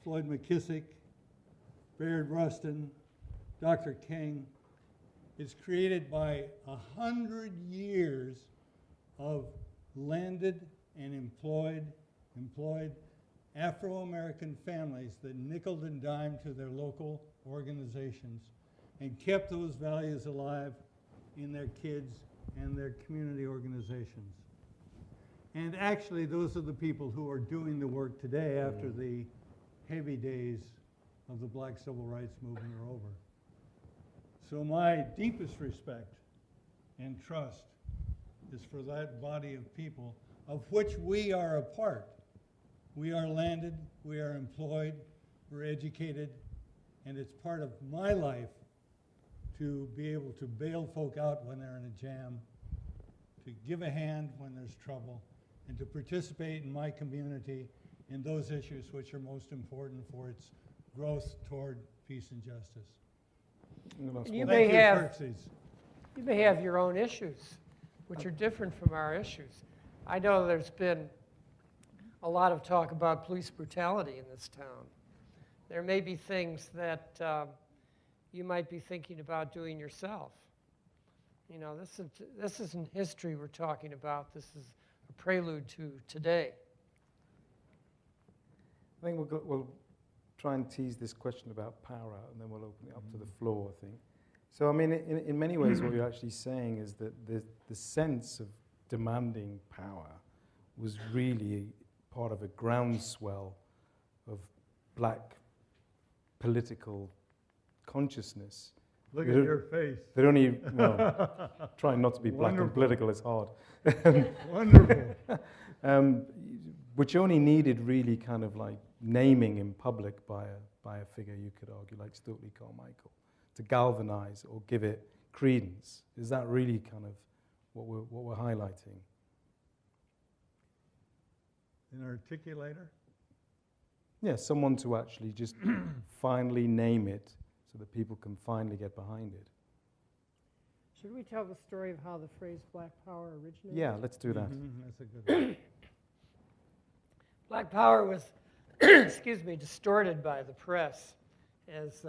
Floyd McKissick, Bayard Rustin, Dr. King. It's created by 100 years of landed and employed Afro-American families that nickeled and dimed to their local organizations and kept those values alive in their kids and their community organizations. And actually, those are the people who are doing the work today after the heavy days of the black civil rights movement are over. So my deepest respect and trust is for that body of people of which we are a part. We are landed, we are employed, we're educated, and it's part of my life to be able to bail folk out when they're in a jam, to give a hand when there's trouble, and to participate in my community in those issues which are most important for its growth toward peace and justice. You may have your own issues, which are different from our issues. I know there's been a lot of talk about police brutality in this town. There may be things that you might be thinking about doing yourself. You know, this isn't history we're talking about. This is a prelude to today. I think we'll try and tease this question about power out, and then we'll open it up to the floor, I think. So, I mean, in many ways, what you're actually saying is that the sense of demanding power was really part of a groundswell of black political consciousness. Look at your face. They don't even, well, trying not to be black and political is hard. Wonderful. Which only needed really kind of like naming in public by a figure, you could argue, like Stokely Carmichael, to galvanize or give it credence. Is that really kind of what we're highlighting? An articulator? Yeah, someone to actually just finally name it so that people can finally get behind it. Should we tell the story of how the phrase black power originated? Yeah, let's do that. That's a good one. Black power was, excuse me, distorted by the press as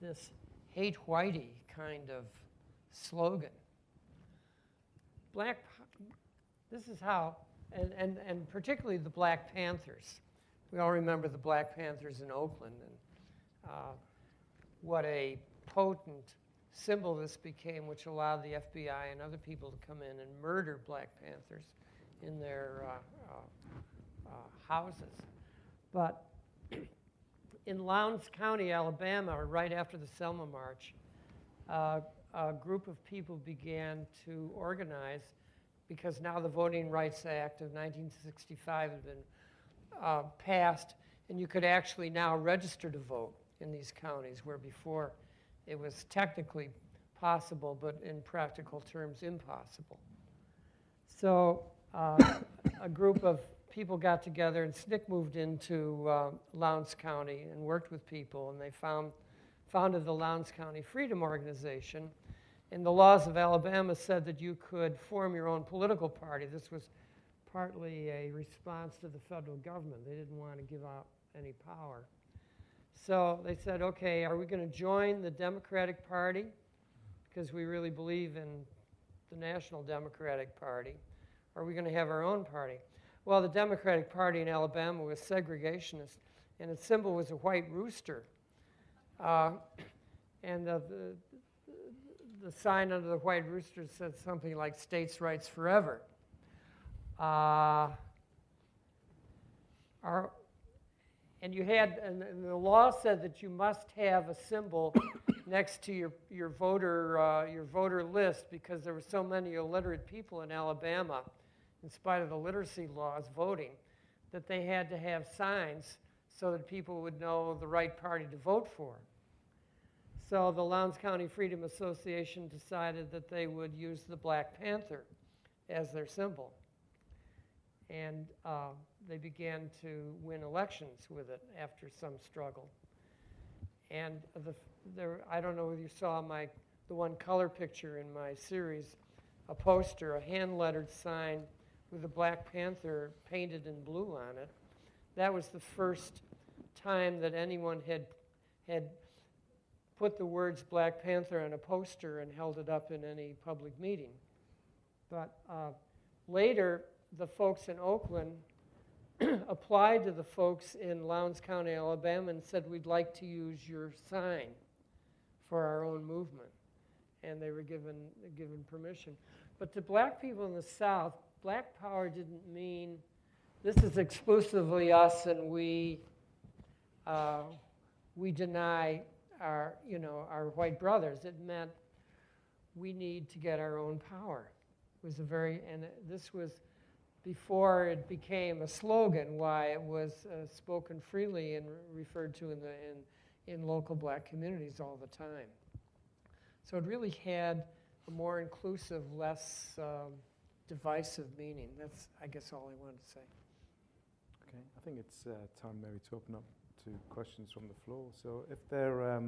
this hate whitey kind of slogan. This is how, and particularly the Black Panthers. We all remember the Black Panthers in Oakland and what a potent symbol this became, which allowed the FBI and other people to come in and murder Black Panthers in their houses. But in Lowndes County, Alabama, right after the Selma March, a group of people began to organize because now the Voting Rights Act of 1965 had been passed, And you could actually now register to vote in these counties, where before it was technically possible, but in practical terms impossible. So a group of people got together, and SNCC moved into Lowndes County and worked with people, and they founded the Lowndes County Freedom Organization. And the laws of Alabama said that you could form your own political party. This was partly a response to the federal government. They didn't want to give out any power. So they said, okay, are we going to join the Democratic Party? Because we really believe in the National Democratic Party. Or are we going to have our own party? Well, the Democratic Party in Alabama was segregationist, and its symbol was a white rooster. And the sign under the white rooster said something like "States' Rights Forever." And the law said that you must have a symbol next to your voter list, because there were so many illiterate people in Alabama, in spite of the literacy laws, voting, that they had to have signs so that people would know the right party to vote for. So the Lowndes County Freedom Association decided that they would use the Black Panther as their symbol. And they began to win elections with it after some struggle. And I don't know whether you saw the one color picture in my series, a poster, a hand-lettered sign with a Black Panther painted in blue on it. That was the first time that anyone had put the words Black Panther on a poster and held it up in any public meeting. But later, the folks in Oakland applied to the folks in Lowndes County, Alabama, and said, we'd like to use your sign for our own movement. And they were given permission. But to black people in the South, black power didn't mean this is exclusively us and we deny our white brothers. It meant we need to get our own power. It was this was before it became a slogan, why it was spoken freely and referred to in local black communities all the time. So it really had a more inclusive, less divisive meaning. That's, I guess, all I wanted to say. Okay, I think it's time maybe to open up to questions from the floor. So if there are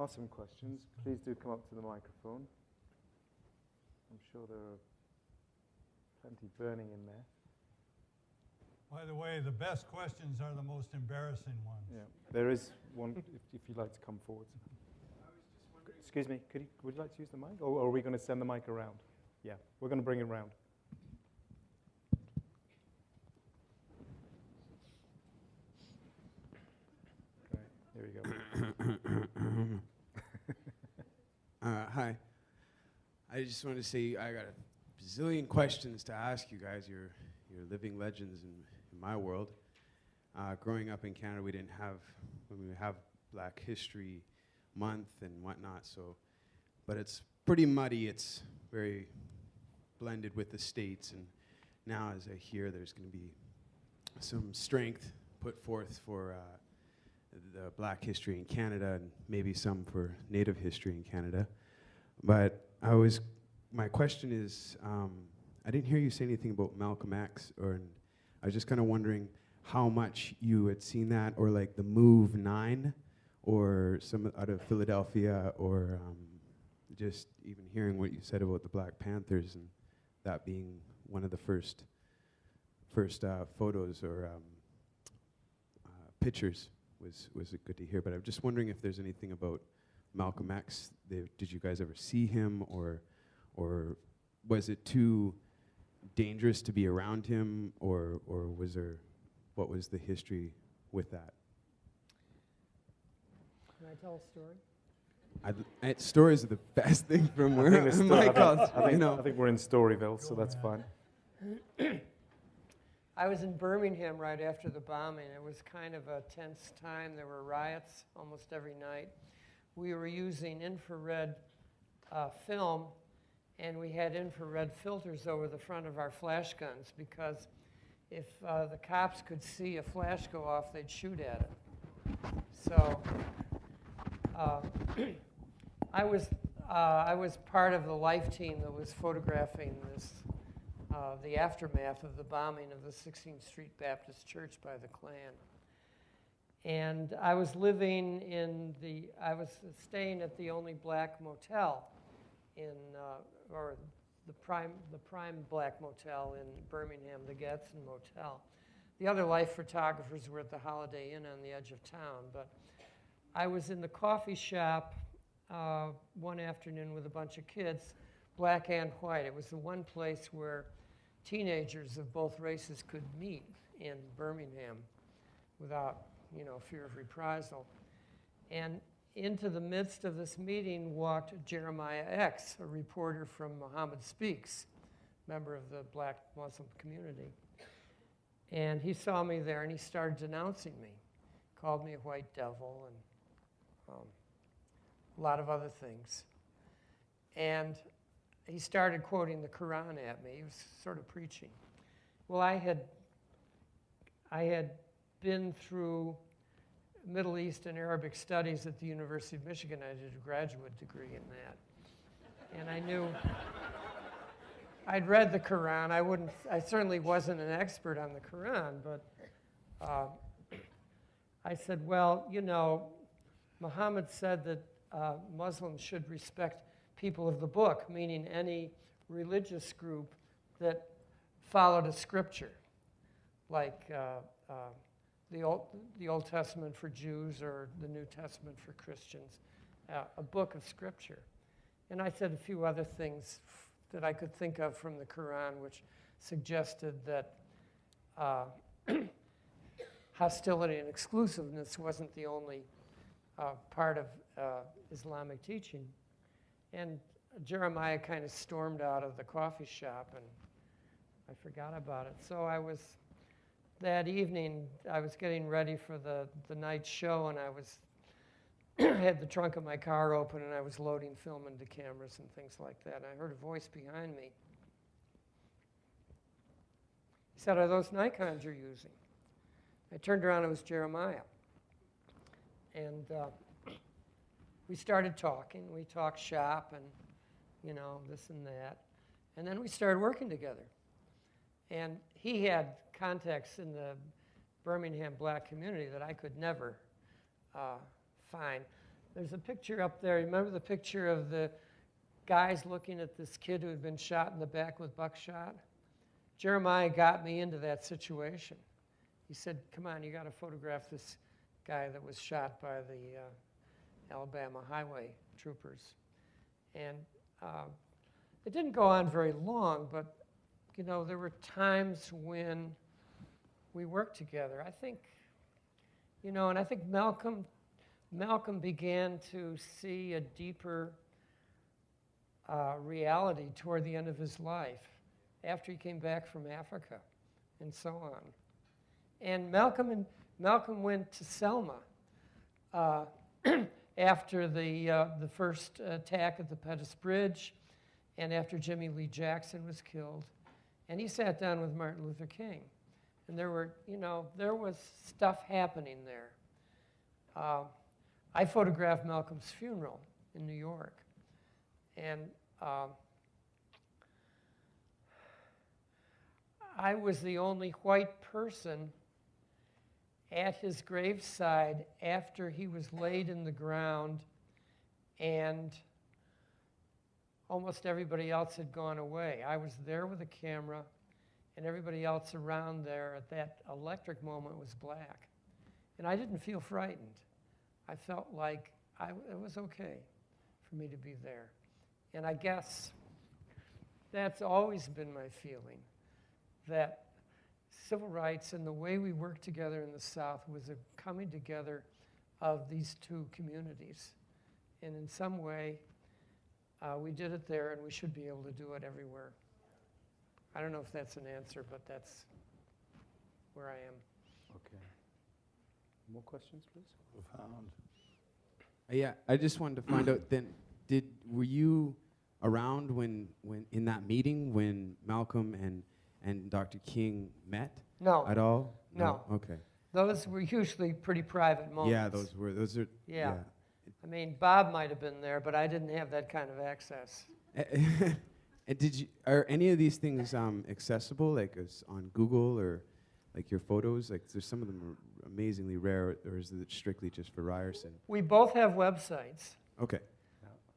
some questions, please do come up to the microphone. I'm sure there are plenty burning in there. By the way, the best questions are the most embarrassing ones. Yeah, there is one, if you'd like to come forward. Excuse me, would you like to use the mic? Or are we going to send the mic around? Yeah, we're going to bring it around. Okay, here we go. Hi. I just want to say I got a bazillion questions to ask you guys. You're living legends in my world. Growing up in Canada, we have Black History Month and whatnot. But it's pretty muddy. It's very blended with the states. And now, as I hear, there's going to be some strength put forth for the Black history in Canada, and maybe some for Native history in Canada. But my question is, I didn't hear you say anything about Malcolm X, I was just kind of wondering how much you had seen that, or like the Move 9, or some out of Philadelphia, or just even hearing what you said about the Black Panthers, and that being one of the first photos or pictures was good to hear. But I'm just wondering if there's anything about Malcolm X. Did you guys ever see him, or was it too dangerous to be around him, or what was the history with that? Can I tell a story? Stories are the best thing from where I think we're in Storyville, so that's fine. I was in Birmingham right after the bombing. It was kind of a tense time. There were riots almost every night. We were using infrared film, and we had infrared filters over the front of our flash guns, because if the cops could see a flash go off, they'd shoot at it. So I was part of the life team that was photographing this, the aftermath of the bombing of the 16th Street Baptist Church by the Klan. And I was staying at the only black motel or the prime black motel in Birmingham, the Gadsden Motel. The other life photographers were at the Holiday Inn on the edge of town, but I was in the coffee shop one afternoon with a bunch of kids, black and white. It was the one place where teenagers of both races could meet in Birmingham without, fear of reprisal. And into the midst of this meeting walked Jeremiah X, a reporter from Muhammad Speaks, member of the black Muslim community. And he saw me there and he started denouncing me, called me a white devil and a lot of other things. And he started quoting the Quran at me. He was sort of preaching. Well, I had been through Middle East and Arabic studies at the University of Michigan. I did a graduate degree in that. And I knew, I'd read the Quran. I certainly wasn't an expert on the Quran, but I said, well, Muhammad said that Muslims should respect people of the book, meaning any religious group that followed a scripture, like the Old Testament for Jews or the New Testament for Christians, a book of scripture. And I said a few other things that I could think of from the Quran, which suggested that hostility and exclusiveness wasn't the only part of Islamic teaching. And Jeremiah kind of stormed out of the coffee shop, and I forgot about it. So that evening, I was getting ready for the night show, and I had the trunk of my car open, and I was loading film into cameras and things like that. And I heard a voice behind me. He said, "Are those Nikons you're using?" I turned around, it was Jeremiah. And we started talking. We talked shop and, this and that. And then we started working together. And he had contacts in the Birmingham black community that I could never find. There's a picture up there. Remember the picture of the guys looking at this kid who had been shot in the back with buckshot? Jeremiah got me into that situation. He said, "Come on, you got to photograph this guy that was shot by the Alabama highway troopers." And it didn't go on very long, but there were times when we worked together. I think, and I think Malcolm began to see a deeper reality toward the end of his life after he came back from Africa and so on. And Malcolm went to Selma after the first attack at the Pettus Bridge and after Jimmy Lee Jackson was killed. And he sat down with Martin Luther King. And there was stuff happening there. I photographed Malcolm's funeral in New York. And I was the only white person at his graveside after he was laid in the ground and almost everybody else had gone away. I was there with a camera, and everybody else around there at that electric moment was black. And I didn't feel frightened. I felt like it was okay for me to be there. And I guess that's always been my feeling, that civil rights and the way we work together in the South was a coming together of these two communities. And in some way, we did it there, and we should be able to do it everywhere. I don't know if that's an answer, but that's where I am. Okay. More questions, please? Profound. Yeah, I just wanted to find out then, were you around when in that meeting when Malcolm and Dr. King met? No. At all? No. Okay. Those were usually pretty private moments. Yeah, those are. Yeah. I mean, Bob might have been there, but I didn't have that kind of access. And are any of these things accessible, like on Google or like your photos? Like, there's some of them are amazingly rare, or is it strictly just for Ryerson? We both have websites. Okay.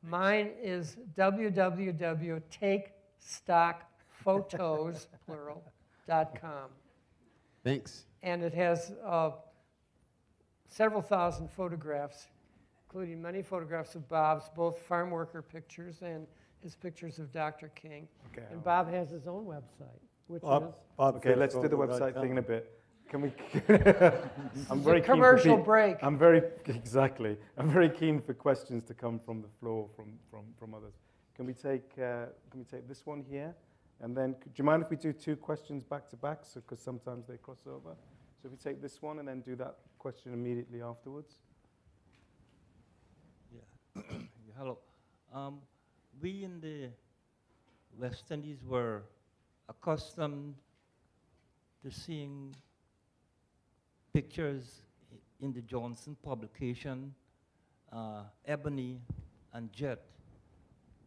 Mine is www.takestockphotos.com. Thanks. And it has several thousand photographs, including many photographs of Bob's, both farm worker pictures and his pictures of Dr. King. Okay. And Bob has his own website, which is... Okay, let's do the website thing in a bit. Can we? I'm very commercial keen break. I'm very keen for questions to come from the floor from others. Can we take this one here, and then do you mind if we do two questions back to back? So because sometimes they cross over. So if we take this one and then do that question immediately afterwards. Yeah. Hello. We in the West Indies were accustomed to seeing pictures in the Johnson publication, Ebony and Jet.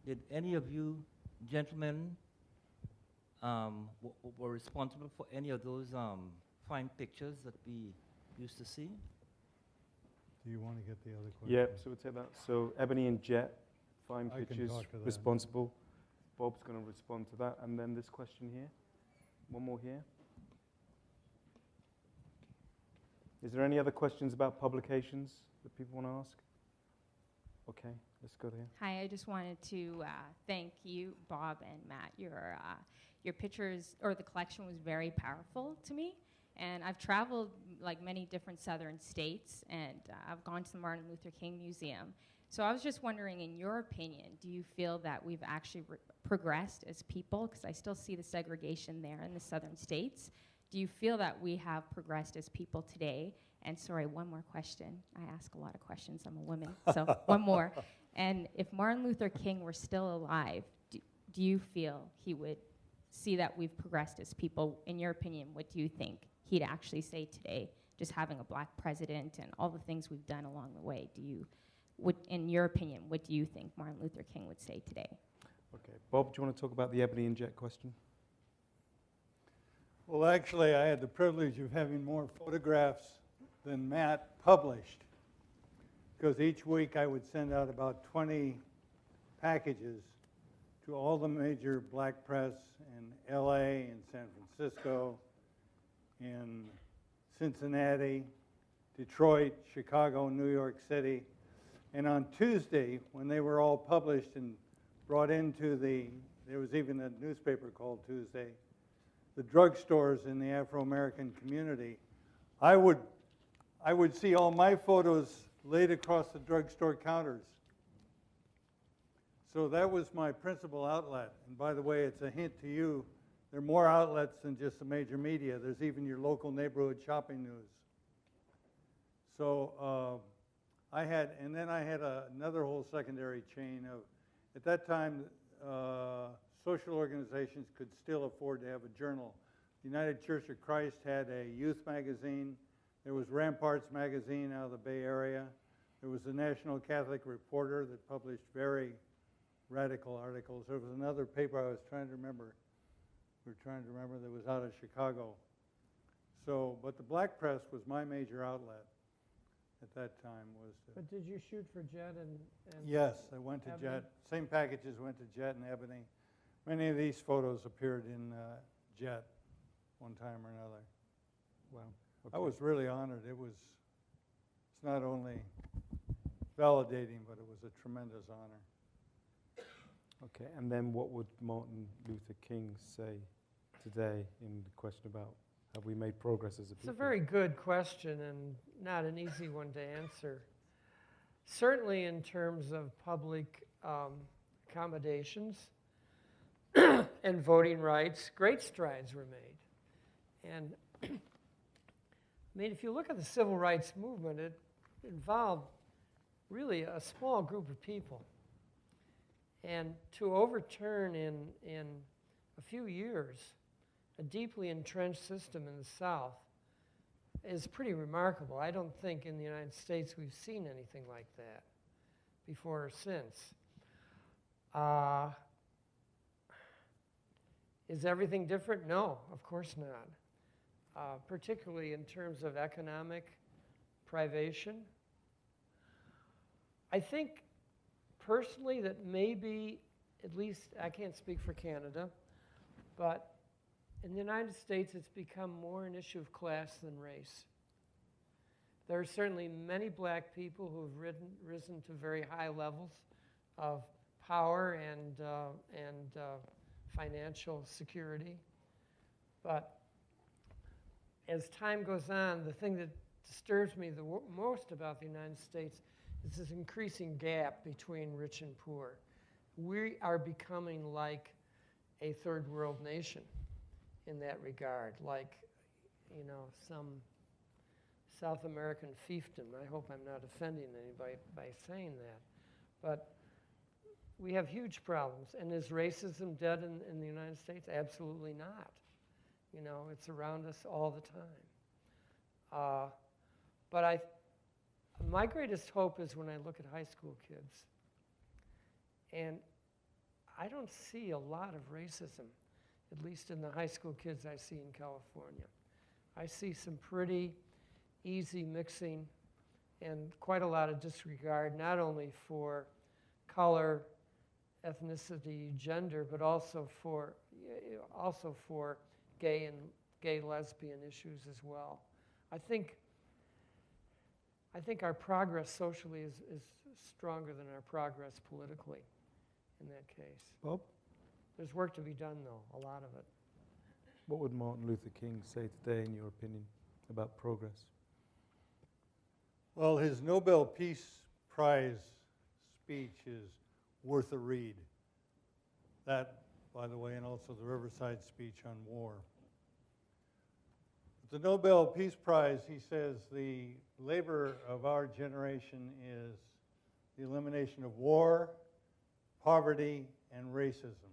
Did any of you gentlemen were responsible for any of those fine pictures that we used to see? Do you want to get the other question? Yeah, so we'll take that. So Ebony and Jet, fine I can pictures, talk to that. responsible. Bob's going to respond to that. And then this question here. One more here. Is there any other questions about publications that people want to ask? Okay, let's go there. Hi, I just wanted to thank you, Bob and Matt. Your pictures, or the collection, was very powerful to me. And I've traveled like many different southern states, and I've gone to the Martin Luther King Museum. So I was just wondering, in your opinion, do you feel that we've actually progressed as people? Because I still see the segregation there in the southern states. Do you feel that we have progressed as people today? And sorry, one more question. I ask a lot of questions. I'm a woman, so one more. And if Martin Luther King were still alive, do you feel he would see that we've progressed as people? In your opinion, what do you think he'd actually say today, just having a black president and all the things we've done along the way? In your opinion, what do you think Martin Luther King would say today? Okay, Bob, do you want to talk about the Ebony and Jet question? Well, actually, I had the privilege of having more photographs than Matt published, because each week I would send out about 20 packages to all the major black press in LA, in San Francisco, in Cincinnati, Detroit, Chicago, New York City. And on Tuesday, when they were all published and brought into there was even a newspaper called Tuesday, the drugstores in the Afro-American community, I would see all my photos laid across the drugstore counters. So that was my principal outlet. And by the way, it's a hint to you, there are more outlets than just the major media. There's even your local neighborhood shopping news. So then I had another whole secondary chain of, at that time, social organizations could still afford to have a journal. The United Church of Christ had a youth magazine. There was Ramparts magazine out of the Bay Area. There was the National Catholic Reporter that published very radical articles. There was another paper I was trying to remember. That was out of Chicago. So, but the black press was my major outlet at that time. But did you shoot for Jet and Yes, I went to Ebony? Jet. Same packages went to Jet and Ebony. Many of these photos appeared in Jet one time or another. Wow. I was really honored. It's not only validating, but it was a tremendous honor. Okay, and then what would Martin Luther King say today in the question about have we made progress as a people? It's a very good question and not an easy one to answer. Certainly in terms of public accommodations and voting rights, great strides were made. And I mean, if you look at the civil rights movement, it involved really a small group of people. And to overturn in a few years a a deeply entrenched system in the South is pretty remarkable. I don't think in the United States we've seen anything like that before or since. Is everything different? No, of course not. Particularly in terms of economic privation. I think personally that maybe, at least I can't speak for Canada, but in the United States it's become more an issue of class than race. There are certainly many black people who have risen to very high levels of power and financial security. But as time goes on, the thing that disturbs me the most about the United States is this increasing gap between rich and poor. We are becoming like a third world nation in that regard, like, you know, some South American fiefdom. I hope I'm not offending anybody by saying that. But we have huge problems. And is racism dead in the United States? Absolutely not. You know, it's around us all the time. But my greatest hope is when I look at high school kids. And I don't see a lot of racism, at least in the high school kids I see in California. I see some pretty easy mixing and quite a lot of disregard, not only for color, ethnicity, gender, but also for gay lesbian issues as well. I think our progress socially is stronger than our progress politically in that case. Bob? There's work to be done, though, a lot of it. What would Martin Luther King say today, in your opinion, about progress? Well, his Nobel Peace Prize speech is worth a read. That, by the way, and also the Riverside speech on war. The Nobel Peace Prize, he says, the labor of our generation is the elimination of war, poverty, and racism.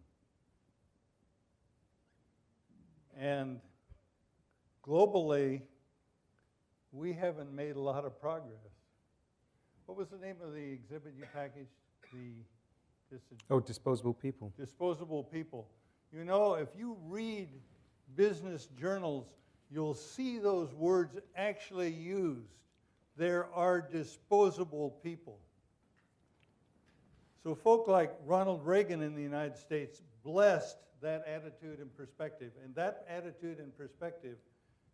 And globally, we haven't made a lot of progress. What was the name of the exhibit you packaged? Disposable people. Disposable people. You know, if you read business journals, you'll see those words actually used. There are disposable people. So folk like Ronald Reagan in the United States blessed that attitude and perspective. And that attitude and perspective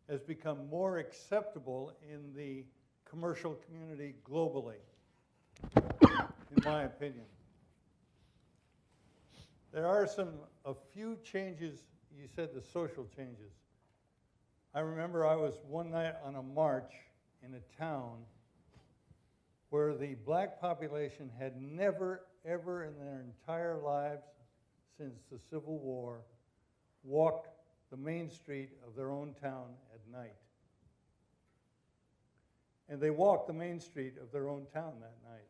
has become more acceptable in the commercial community globally, in my opinion. There are a few changes. You said the social changes. I remember I was one night on a march in a town where the black population had never, ever in their entire lives since the Civil War walked the main street of their own town at night. And they walked the main street of their own town that night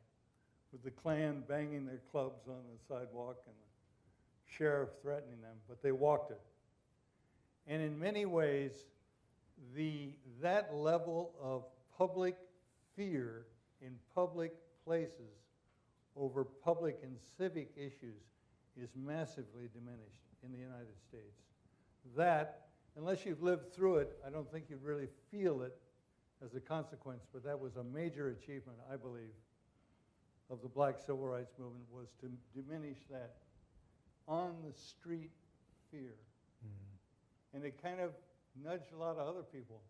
with the Klan banging their clubs on the sidewalk and the sheriff threatening them, but they walked it. And in many ways, that level of public fear in public places over public and civic issues is massively diminished in the United States. That, unless you've lived through it, I don't think you'd really feel it as a consequence, but that was a major achievement, I believe, of the Black Civil Rights Movement, was to diminish that on-the-street fear. And it kind of nudged a lot of other people.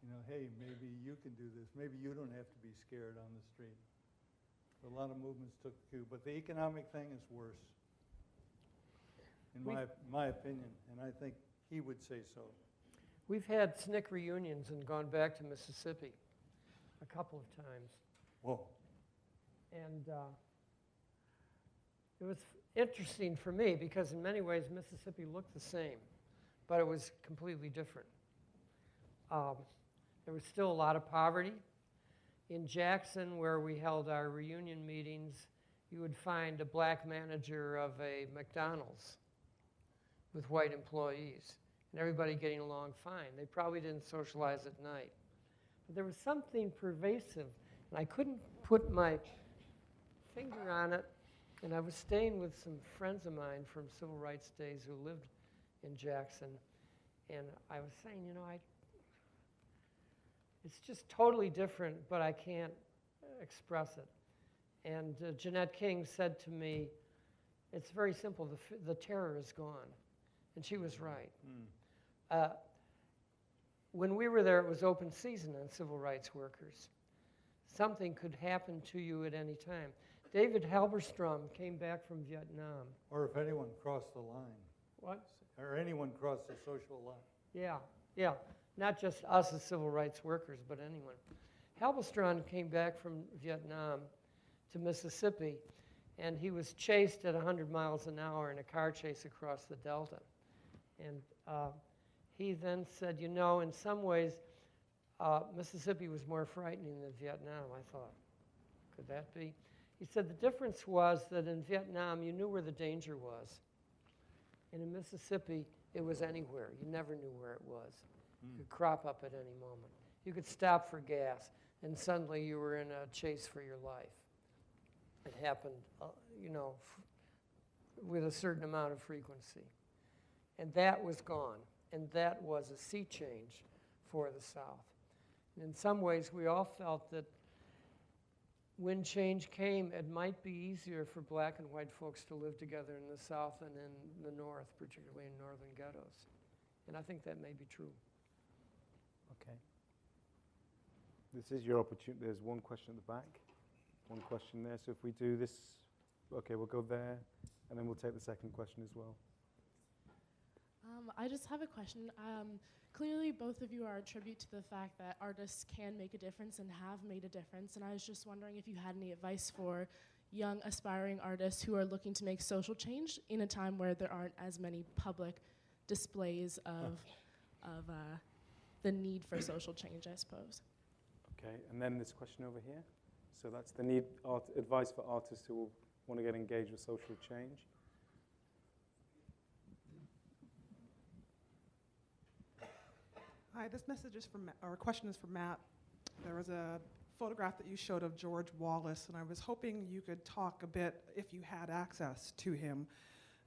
You know, hey, maybe you can do this. Maybe you don't have to be scared on the street. A lot of movements took cue, but the economic thing is worse, in my opinion, and I think he would say so. We've had SNCC reunions and gone back to Mississippi a couple of times. Whoa. And it was interesting for me because in many ways Mississippi looked the same, but it was completely different. There was still a lot of poverty. In Jackson, where we held our reunion meetings, you would find a black manager of a McDonald's. with white employees, and everybody getting along fine. They probably didn't socialize at night. But there was something pervasive, and I couldn't put my finger on it. And I was staying with some friends of mine from civil rights days who lived in Jackson, and I was saying, you know, it's just totally different, but I can't express it. And Jeanette King said to me, it's very simple, the terror is gone. And she was right. When we were there, it was open season on civil rights workers. Something could happen to you at any time. David Halberstrom came back from Vietnam. Or if anyone crossed the line. What? Or anyone crossed the social line. Yeah, yeah. Not just us as civil rights workers, but anyone. Halberstrom came back from Vietnam to Mississippi, and he was chased at 100 miles an hour in a car chase across the Delta. And he then said, you know, in some ways, Mississippi was more frightening than Vietnam, I thought. Could that be? He said the difference was that in Vietnam, you knew where the danger was. And in Mississippi, it was anywhere. You never knew where it was. It could crop up at any moment. You could stop for gas, and suddenly you were in a chase for your life. It happened, you know, with a certain amount of frequency. And that was gone. And that was a sea change for the South. And in some ways, we all felt that when change came, it might be easier for black and white folks to live together in the South than in the North, particularly in northern ghettos. And I think that may be true. Okay. This is your opportunity. There's one question at the back, one question there. So if we do this, okay, we'll go there, and then we'll take the second question as well. I just have a question. Clearly, both of you are a tribute to the fact that artists can make a difference and have made a difference. And I was just wondering if you had any advice for young aspiring artists who are looking to make social change in a time where there aren't as many public displays of the need for social change, I suppose. Okay, and then this question over here. So that's the need advice for artists who want to get engaged with social change. Hi, this message is from, or question is for Matt. There was a photograph that you showed of George Wallace, and I was hoping you could talk a bit, if you had access to him,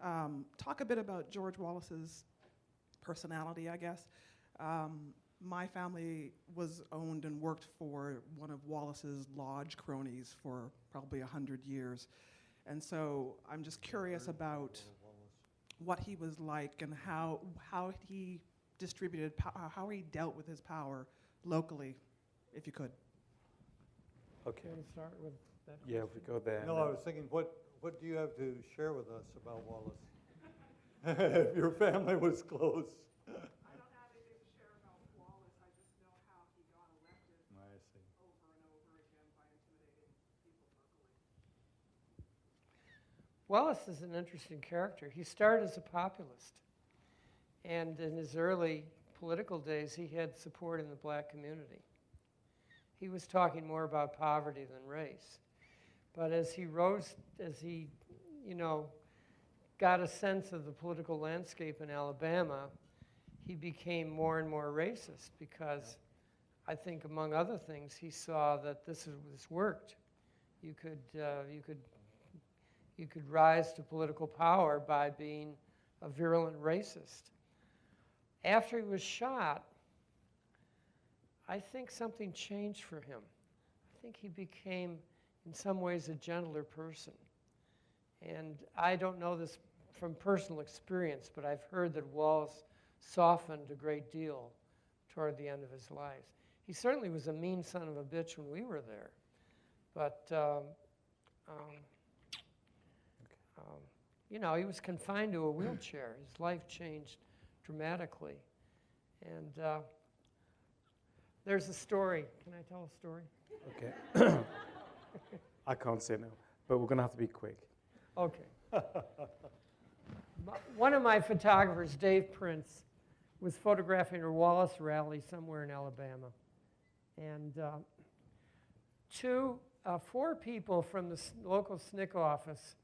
talk a bit about George Wallace's personality, I guess. My family was owned and worked for one of Wallace's lodge cronies for probably 100 years. And so I'm just curious about what he was like and how he distributed, how he dealt with his power locally, if you could. Okay. You want to start with that? Yeah, if we go there. No, I was thinking, what do you have to share with us about Wallace? If your family was close. I don't have anything to share about Wallace. I just know how he got elected over and over again by intimidating people locally. Wallace is an interesting character. He started as a populist. And in his early political days, he had support in the black community. He was talking more about poverty than race. But as he rose, you know, got a sense of the political landscape in Alabama, he became more and more racist because I think, among other things, he saw that this worked. You could rise to political power by being a virulent racist. After he was shot, I think something changed for him. I think he became, in some ways, a gentler person. And I don't know this from personal experience, but I've heard that Wallace softened a great deal toward the end of his life. He certainly was a mean son of a bitch when we were there. But, you know, he was confined to a wheelchair. His life changed dramatically. And there's a story. Can I tell a story? Okay. I can't say no, but we're going to have to be quick. Okay. One of my photographers, Dave Prince, was photographing a Wallace rally somewhere in Alabama. And 4 people from the local SNCC office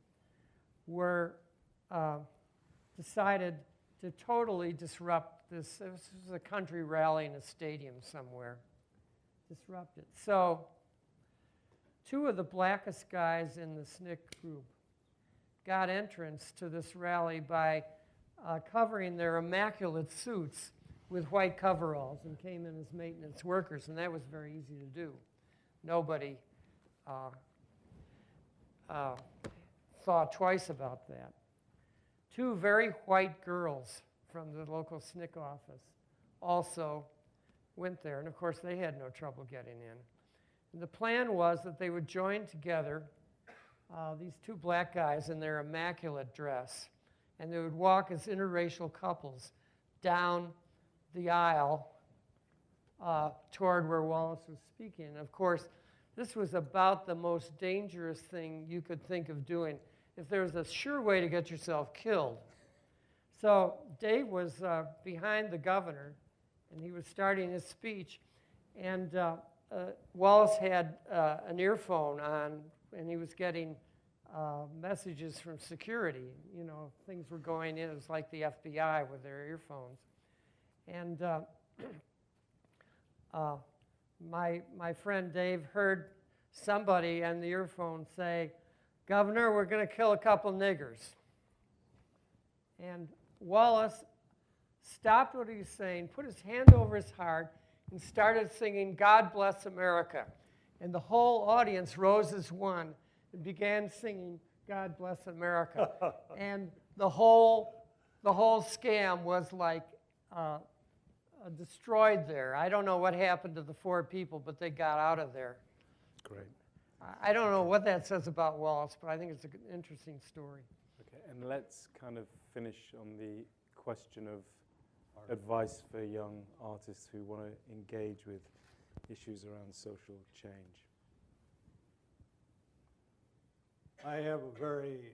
decided to totally disrupt this. This was a country rally in a stadium somewhere. Disrupt it. So 2 of the blackest guys in the SNCC group got entrance to this rally by covering their immaculate suits with white coveralls and came in as maintenance workers, and that was very easy to do. Nobody thought twice about that. 2 very white girls from the local SNCC office also went there, and of course they had no trouble getting in. And the plan was that they would join together, these 2 black guys in their immaculate dress, and they would walk as interracial couples down the aisle toward where Wallace was speaking. And of course, this was about the most dangerous thing you could think of doing if there was a sure way to get yourself killed. So Dave was behind the governor, and he was starting his speech, and Wallace had an earphone on, and he was getting messages from security. You know, things were going in. It was like the FBI with their earphones. And my friend Dave heard somebody on the earphone say, "Governor, we're going to kill a couple niggers." And Wallace stopped what he was saying, put his hand over his heart, and started singing "God Bless America." And the whole audience rose as one and began singing "God Bless America." And the whole scam was like destroyed there. I don't know what happened to the 4 people, but they got out of there. Great. I don't know what that says about Wallace, but I think it's an interesting story. Okay, and let's kind of finish on the question of advice for young artists who want to engage with issues around social change. I have a very,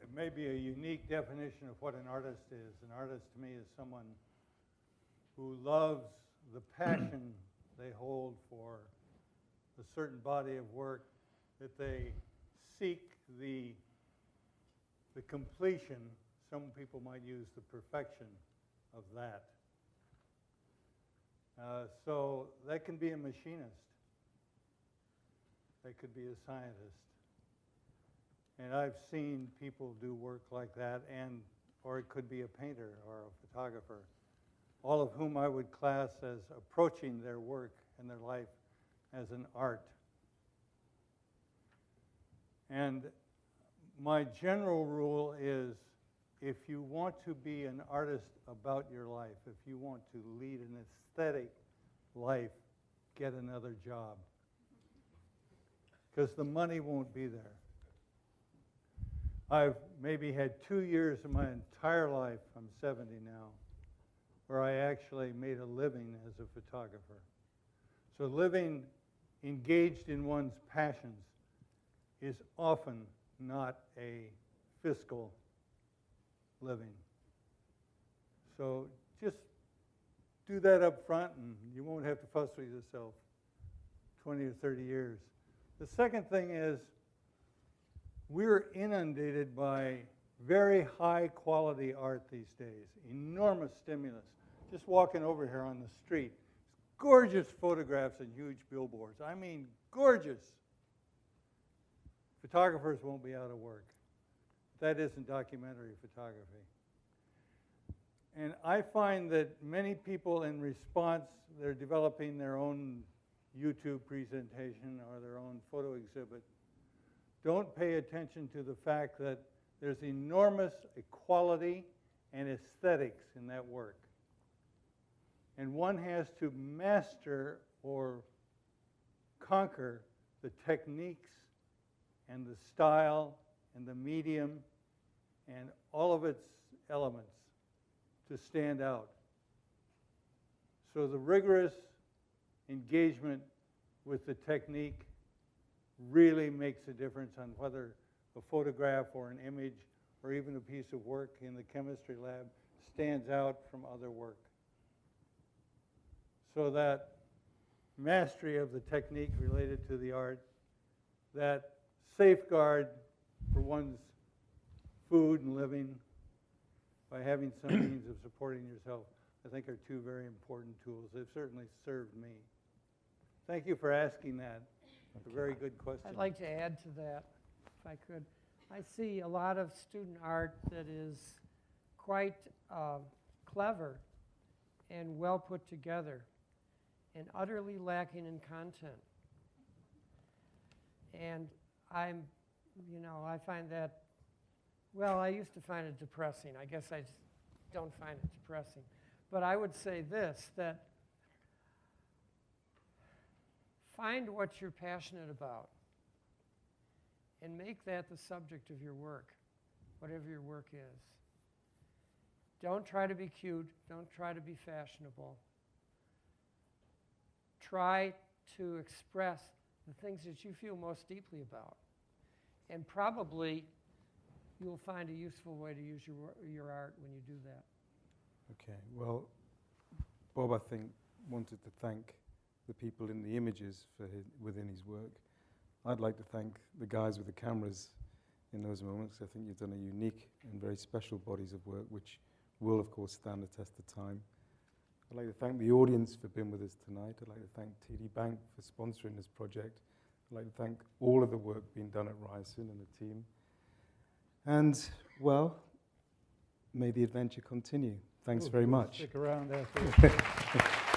it may be a unique definition of what an artist is. An artist to me is someone who loves the passion they hold for a certain body of work, that they seek the completion, some people might use the perfection of that. So that can be a machinist. They could be a scientist. And I've seen people do work like that, or it could be a painter or a photographer, all of whom I would class as approaching their work and their life as an art. And my general rule is, if you want to be an artist about your life, if you want to lead an aesthetic life, get another job. Because the money won't be there. I've maybe had 2 years of my entire life, I'm 70 now, where I actually made a living as a photographer. So living engaged in one's passions is often not a fiscal living. So just do that up front and you won't have to fuss with yourself 20 or 30 years. The second thing is, we're inundated by very high quality art these days, enormous stimulus. Just walking over here on the street, gorgeous photographs and huge billboards. I mean, gorgeous. Photographers won't be out of work. That isn't documentary photography. And I find that many people, in response, they're developing their own YouTube presentation or their own photo exhibit, don't pay attention to the fact that there's enormous equality and aesthetics in that work. And one has to master or conquer the techniques and the style and the medium and all of its elements to stand out. So the rigorous engagement with the technique really makes a difference on whether a photograph or an image or even a piece of work in the chemistry lab stands out from other work. So that mastery of the technique related to the art, that safeguard for one's food and living, by having some means of supporting yourself, I think are two very important tools. They've certainly served me. Thank you for asking that. It's a very good question. I'd like to add to that, if I could. I see a lot of student art that is quite clever and well put together and utterly lacking in content. And I find that, well, I used to find it depressing. I guess I just don't find it depressing. But I would say this, that find what you're passionate about and make that the subject of your work, whatever your work is. Don't try to be cute. Don't try to be fashionable. Try to express the things that you feel most deeply about. And probably you'll find a useful way to use your art when you do that. Okay, well, Bob, I think, wanted to thank the people in the images within his work. I'd like to thank the guys with the cameras in those moments. I think you've done a unique and very special bodies of work, which will, of course, stand the test of time. I'd like to thank the audience for being with us tonight. I'd like to thank TD Bank for sponsoring this project. I'd like to thank all of the work being done at Ryerson and the team. And, well, may the adventure continue. Thanks very much. Stick around after.